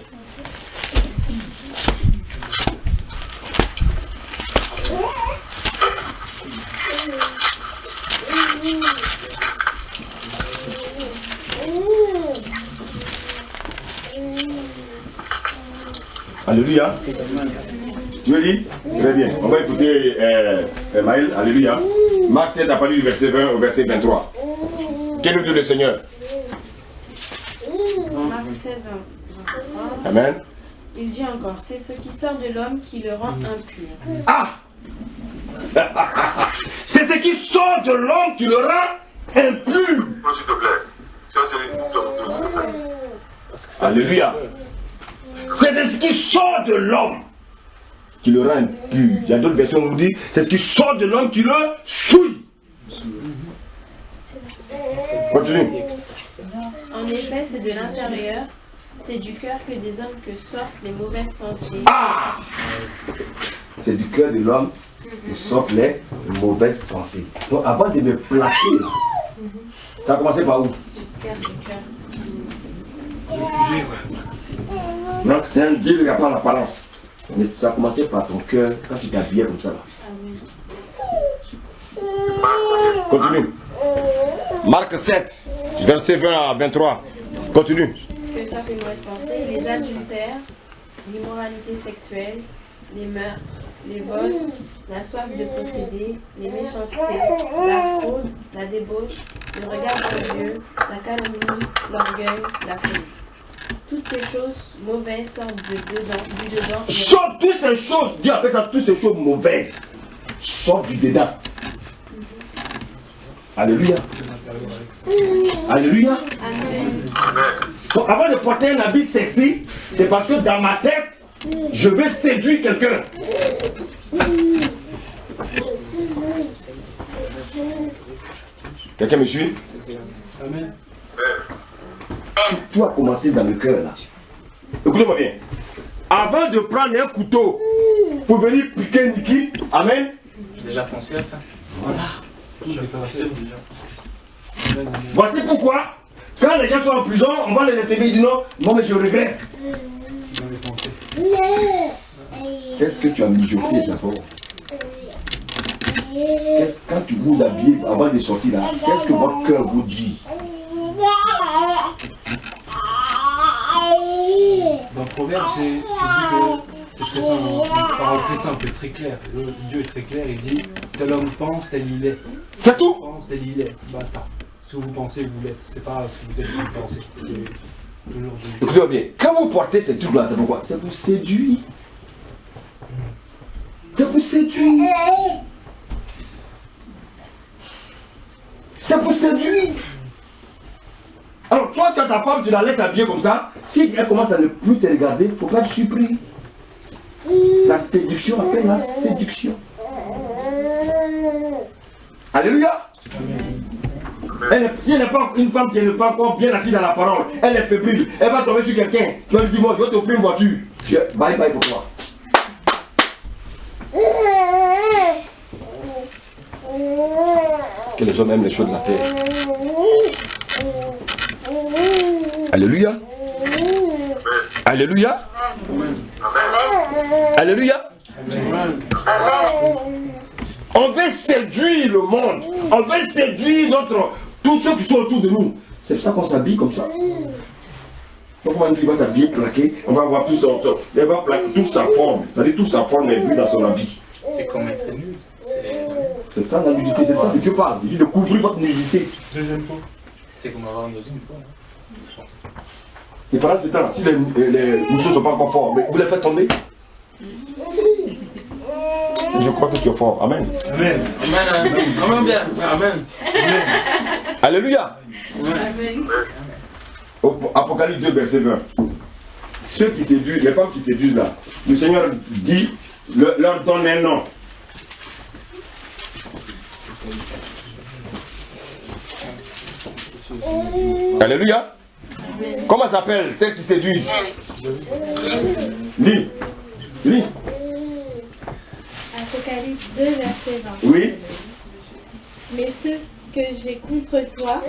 Alléluia. Tu veux lire? Très bien. On va écouter Maël. Alléluia. Marc 7 à partir du verset 20 au verset 23. Quel est le Dieu du Seigneur? Marc 7, 23. Amen. Il dit encore, c'est ce qui sort de l'homme qui le rend impur. Ah! C'est ce qui sort de l'homme qui le rend impur. S'il te plaît. Ça, c'est Alléluia. C'est ce qui sort de l'homme qui le rend impur. Il y a d'autres versions qui nous disent c'est ce qui sort de l'homme qui le souille. Continue. En effet, c'est de l'intérieur, c'est du cœur que des hommes que sortent les mauvaises pensées. Ah! C'est du cœur de l'homme que sortent les mauvaises pensées. Donc avant de me plaquer, ça a commencé par où? Du cœur. Non, Dieu ne regarde pas l'apparence. Mais ça a commencé par ton cœur quand tu t'habillais comme ça. Là. Continue. Marc 7, verset 20 à 23. Continue. Que sortent les mauvaises pensées, les adultères, l'immoralité sexuelle, les meurtres, les vols, la soif de posséder, les méchancetés, la fraude, la débauche, le regard envieux, la calomnie, l'orgueil, la folie. Toutes ces choses mauvaises sortent du dedans. Sortent toutes ces choses, Dieu appelle ça toutes ces choses mauvaises. Sortent du dedans. Alléluia. Alléluia. Amen. Donc, avant de porter un habit sexy, c'est parce que dans ma tête, je vais séduire quelqu'un. Quelqu'un me suit? Amen. Tout a commencé dans le cœur là. Écoutez-moi bien. Avant de prendre un couteau pour venir piquer Niki, amen. Déjà pensé à ça. Voilà. Voici pourquoi, quand les gens sont en prison, on va les interviewer et dire non, moi mais je regrette. Qu'est-ce que tu as mijoté d'abord? Quand tu vous habillez avant de sortir là, qu'est-ce que votre cœur vous dit? Dans le proverbe, c'est très simple, une parole très simple et très claire. Dieu est très clair, il dit tel homme pense, tel il est. C'est tout? Pense, tel il est. Basta. Ce que vous pensez, vous l'êtes. C'est pas ce que vous êtes vous pensez. Toujours Dieu. Écoutez bien, quand vous portez ces trucs là, c'est pourquoi? C'est pour séduire. C'est pour séduire. C'est pour séduire. Alors toi, quand ta femme, tu la laisses habiller comme ça, si elle commence à ne plus te regarder, il ne faut pas te surprendre. La séduction appelle la séduction. Alléluia. Si elle n'est pas une femme qui n'est pas encore bien assise dans la parole, elle est fébrile, elle va tomber sur quelqu'un qui va lui dire, moi je vais t'offrir une voiture. Bye bye pour toi. que les hommes aiment les choses de la terre. Alléluia. Alléluia. Alléluia. On veut séduire le monde. On veut séduire tous ceux qui sont autour de nous. C'est pour ça qu'on s'habille comme ça. Donc on va s'habiller plaqué. On va avoir toute sa forme. C'est-à-dire toute sa forme est vue dans son habit. C'est comme être nu. C'est ça la nudité, c'est ça que Dieu parle. Il dit de couvrir votre nudité. Deuxième point. C'est comme avoir une deuxième fois. Et pendant ce temps, si les mousseaux ne sont pas encore forts, mais vous les faites tomber. Je crois que tu es fort. Amen. Amen. Amen. Amen. Bien. Amen. Alléluia. Amen. Apocalypse 2, verset 20. Ceux qui séduisent, les femmes qui séduisent là, le Seigneur dit, leur donne un nom. Alléluia. Comment s'appelle celles qui séduisent? Lis. Lis. Apocalypse 2, verset 20. Oui. Mais ce que j'ai contre toi,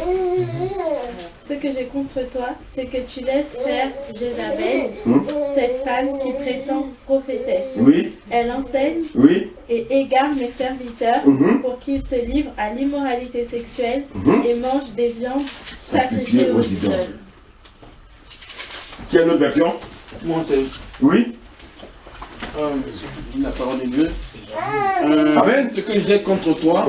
c'est que tu laisses faire Jézabel, cette femme qui prétend prophétesse. Oui. Elle enseigne et égare mes serviteurs pour qu'ils se livrent à l'immoralité sexuelle et mangent des viandes sacrifiées aux idoles. Qui a une autre version? Moi, c'est... Oui. La parole de Dieu. Amen. Ce que j'ai contre toi,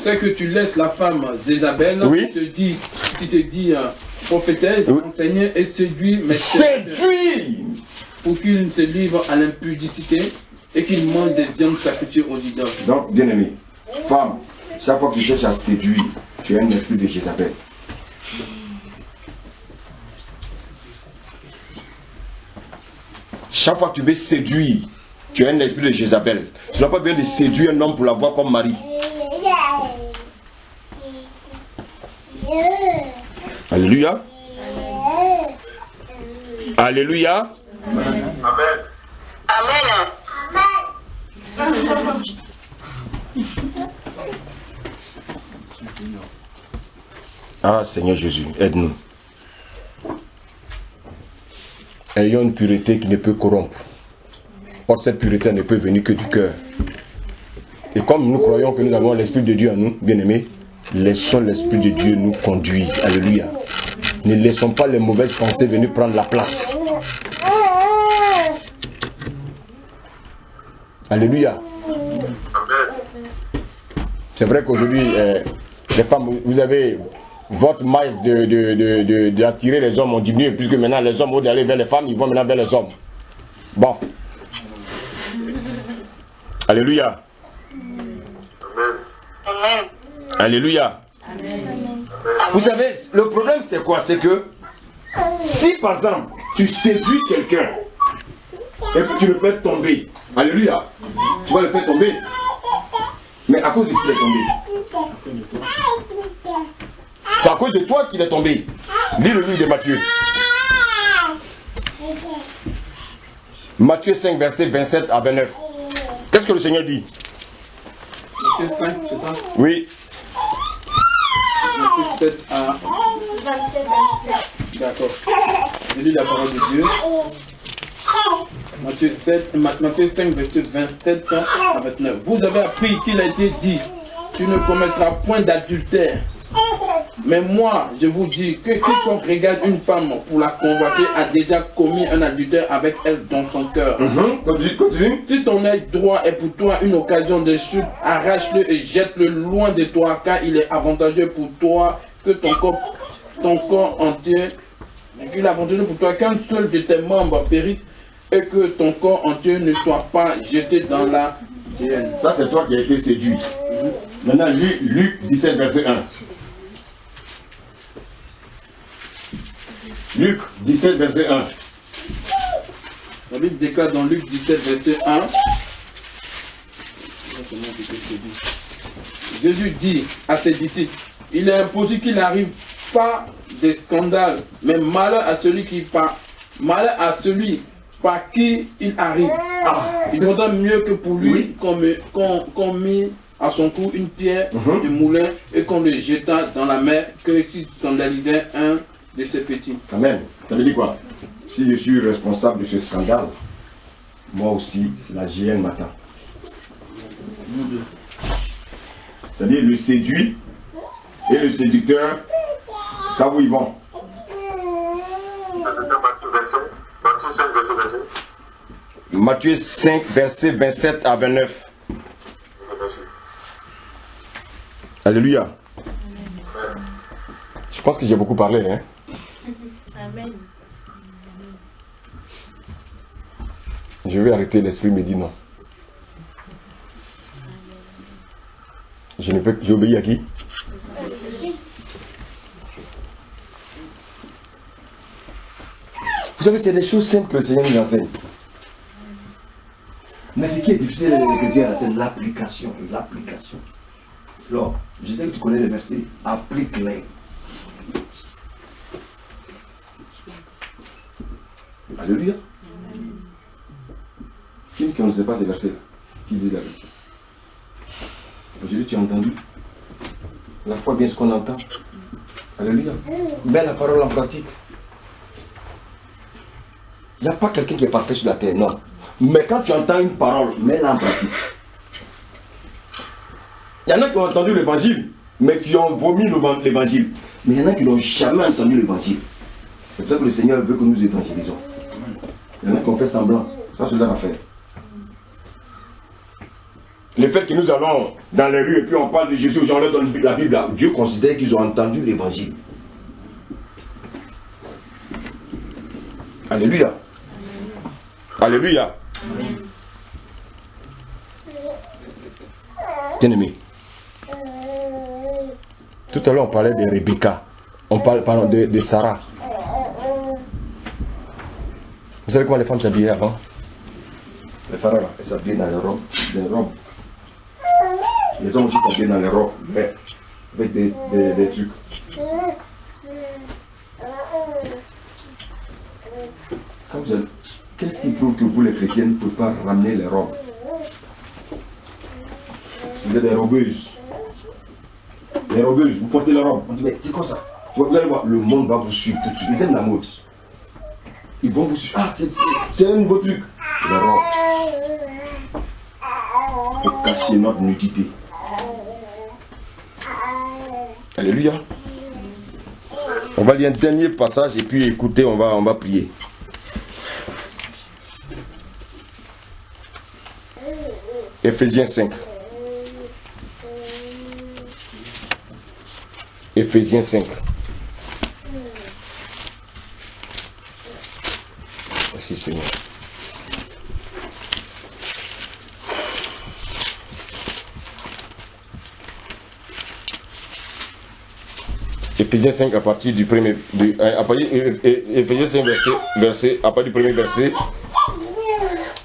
c'est que tu laisses la femme Jézabel qui te dit prophétesse, enseigner et séduire mes serviteurs pour qu'ils se livrent à l'impudicité et qu'ils mangent des viandes sacrifiées aux idoles. Donc, bien aimé, femme, chaque fois que tu cherches à séduire, tu as un esprit de Jézabel. Chaque fois que tu veux séduire, tu as un esprit de Jézabel. Tu n'as pas besoin de séduire un homme pour l'avoir comme mari. Alléluia. Alléluia. Amen. Amen. Ah Seigneur Jésus, aide-nous. Ayons une pureté qui ne peut corrompre. Or cette pureté ne peut venir que du cœur. Et comme nous croyons que nous avons l'Esprit de Dieu en nous, bien-aimés, laissons l'Esprit de Dieu nous conduire. Alléluia. Ne laissons pas les mauvaises pensées venir prendre la place. Alléluia. C'est vrai qu'aujourd'hui, les femmes, vous avez votre maille d'attirer les hommes ont diminué, puisque maintenant les hommes, au lieu d'aller vers les femmes, ils vont maintenant vers les hommes. Bon. Alléluia. Amen. Alléluia. Vous savez, le problème c'est quoi? C'est que si par exemple tu séduis quelqu'un et puis tu le fais tomber, alléluia, tu vas le faire tomber, mais à cause de qui il est tombé? C'est à cause de toi qu'il est tombé. Lis le livre de Matthieu. Matthieu 5, verset 27 à 29. Qu'est-ce que le Seigneur dit? Matthieu 5, c'est ça? Oui. Matthieu 7 à 27. D'accord. Je lis la parole de Dieu. Matthieu 5, verset 27 à 29. Vous avez appris qu'il a été dit, tu ne commettras point d'adultère. Mais moi, je vous dis que quiconque regarde une femme pour la convoiter a déjà commis un adultère avec elle dans son cœur. Continue. Si ton œil droit est pour toi une occasion de chute, arrache-le et jette-le loin de toi, car il est avantageux pour toi que ton corps entier, il est avantageux pour toi qu'un seul de tes membres périsse et que ton corps entier ne soit pas jeté dans la géhenne. Ça, c'est toi qui as été séduit. Maintenant, lis Luc 17, verset 1. Luc 17, verset 1. La Bible déclare dans Luc 17, verset 1. Jésus dit à ses disciples, il est impossible qu'il n'arrive pas des scandales, mais malheur à celui par qui il arrive. Il vaudrait mieux que pour lui qu'on à son cou une pierre de moulin et qu'on le jeta dans la mer, que s'il scandalisait un de ses petits. Amen. Ça veut dire quoi? Si je suis responsable de ce scandale, moi aussi, c'est la GN m'attend. C'est-à-dire le séduit et le séducteur, ça où ils vont. Matthieu 5, verset 27 à 29. Alléluia. Je pense que j'ai beaucoup parlé. Hein? Amen. Je vais arrêter, l'esprit me dit non. Je ne peux, j'obéis à qui? Vous savez, c'est des choses simples que le Seigneur nous enseigne. Mais ce qui est difficile avec les chrétiens, c'est l'application. L'application. Alors, je sais que tu connais les versets. Applique-les. Alléluia. Qui ne sait pas ces versets-là? Qui dit la vérité? Aujourd'hui, tu as entendu? La foi bien ce qu'on entend. Alléluia. Mets la parole en pratique. Il n'y a pas quelqu'un qui est parfait sur la terre, non. Mais quand tu entends une parole, mets-la en pratique. Il y en a qui ont entendu l'évangile, mais qui ont vomi l'évangile. Mais il y en a qui n'ont jamais entendu l'évangile. C'est pour ça que le Seigneur veut que nous évangélisons. Il y en a qui ont fait semblant. Ça, c'est leur affaire. Le fait que nous allons dans les rues et puis on parle de Jésus, aux gens leur donnent la Bible, là, Dieu considère qu'ils ont entendu l'évangile. Alléluia. Alléluia. Bien-aimé. Tout à l'heure on parlait de Rebecca. On parle de Sarah. Vous savez comment les femmes s'habillaient avant? Les Sarah là, elles s'habillaient dans les robes. Les hommes aussi s'habillaient dans les robes, mais avec des trucs. Quand vous allez, qu'est-ce qui prouve que vous les chrétiens ne pouvez pas ramener les robes? Vous êtes des robeuses. Les robeuses, vous portez les robes. On dit, mais c'est quoi ça? Vous allez voir, le monde va vous suivre tout de suite. Ils aiment la mode. Ils vont vous suivre. Ah, c'est un nouveau truc. Les robes. Pour cacher notre nudité. Alléluia. On va lire un dernier passage et puis écoutez, on va prier. Éphésiens 5. Éphésiens 5. Merci Seigneur. Éphésiens 5 à partir du premier Éphésiens 5 verset à partir du premier verset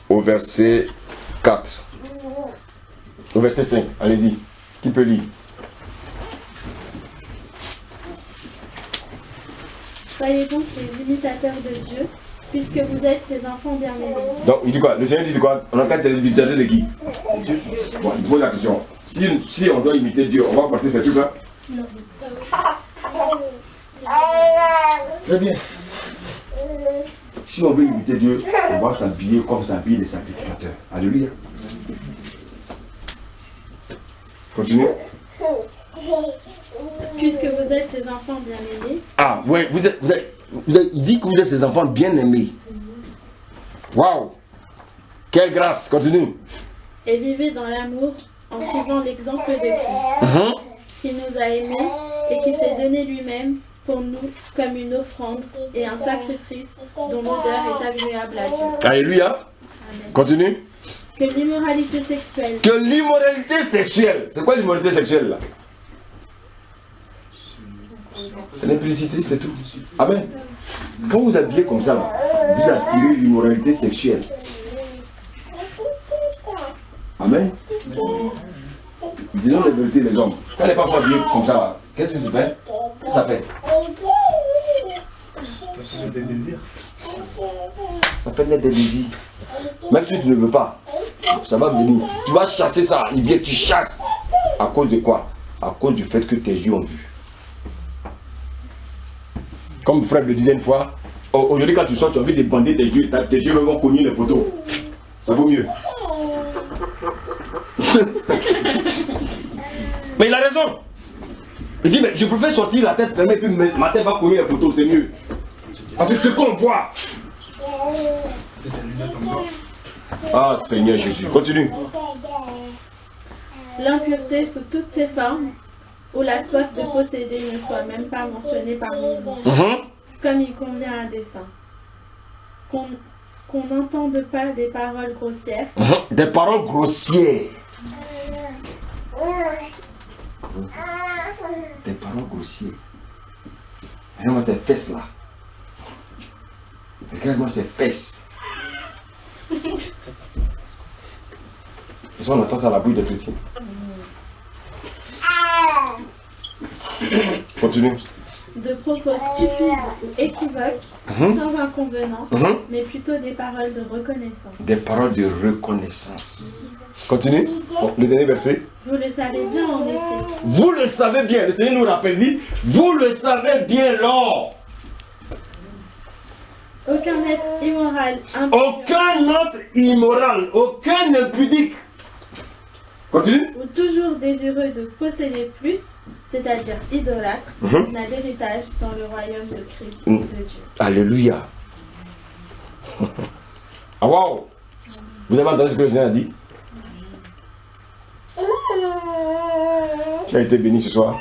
au verset 4. Au verset 5, allez-y. Qui peut lire? Soyez donc les imitateurs de Dieu, puisque vous êtes ses enfants bien-aimés. Donc, il dit quoi? Le Seigneur dit quoi? On a qu'à être des imitateurs de qui? Dieu. Bon, il pose la question. Si on doit imiter Dieu, on va porter ces trucs-là? Non. Très bien. Si on veut imiter Dieu, on va s'habiller comme s'habillent les sacrificateurs. Alléluia. Continuez. Puisque vous êtes ses enfants bien-aimés. Ah, ouais, il dit que vous êtes ses enfants bien-aimés. Waouh! Quelle grâce! Continue. Et vivez dans l'amour en suivant l'exemple de Christ, qui nous a aimés et qui s'est donné lui-même pour nous comme une offrande et un sacrifice dont l'odeur est agréable à Dieu. Alléluia. Amen. Continue. Que l'immoralité sexuelle. Que l'immoralité sexuelle. C'est quoi l'immoralité sexuelle là? C'est l'implicité, c'est tout. Amen. Quand vous habillez comme ça là, vous attirez l'immoralité sexuelle. Amen. Disons la vérité les hommes. Quand les femmes sont habillées comme ça là, qu'est-ce que ça fait? Qu'est-ce que ça fait? Ça fait des désirs. Ça fait naître des désirs. Même si tu ne veux pas, ça va venir. Tu vas chasser ça, il vient, tu chasses. À cause de quoi? À cause du fait que tes yeux ont vu. Comme Fred le disait une fois, aujourd'hui quand tu sors, tu as envie de bander tes yeux vont cogner les poteaux. Ça vaut mieux. Mais il a raison. Il dit, mais je préfère sortir la tête fermée, puis ma tête va cogner les poteaux, c'est mieux. Parce que ce qu'on voit. Ah Seigneur Jésus, continue. L'impureté sous toutes ses formes, où la soif de posséder ne soit même pas mentionnée parmi nous, comme il convient à des saints. Qu'on n'entende pas des paroles grossières. Des paroles grossières. Des paroles grossières. Regarde-moi tes fesses là. Regarde-moi ces fesses. Et ça, on entend ça à la bouille de petits. Continue. De propos stupides ou équivoques, sans inconvénient, mais plutôt des paroles de reconnaissance. Des paroles de reconnaissance. Continue. Le dernier verset. Vous le savez bien en effet. Vous le savez bien. Le Seigneur nous rappelle, dit, vous le savez bien, Lord. Aucun être immoral, aucun impudique. Continue. Ou toujours désireux de posséder plus, c'est-à-dire idolâtre, n'a l'héritage dans le royaume de Christ et de Dieu. Alléluia. Ah waouh. Vous avez entendu ce que le Seigneur a dit? Tu as été béni ce soir.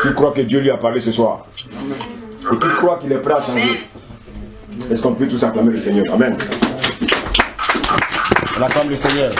Tu crois que Dieu lui a parlé ce soir? Et tu crois qu'il est prêt à changer? Est-ce qu'on peut tous acclamer le Seigneur? Amen. On acclame le Seigneur.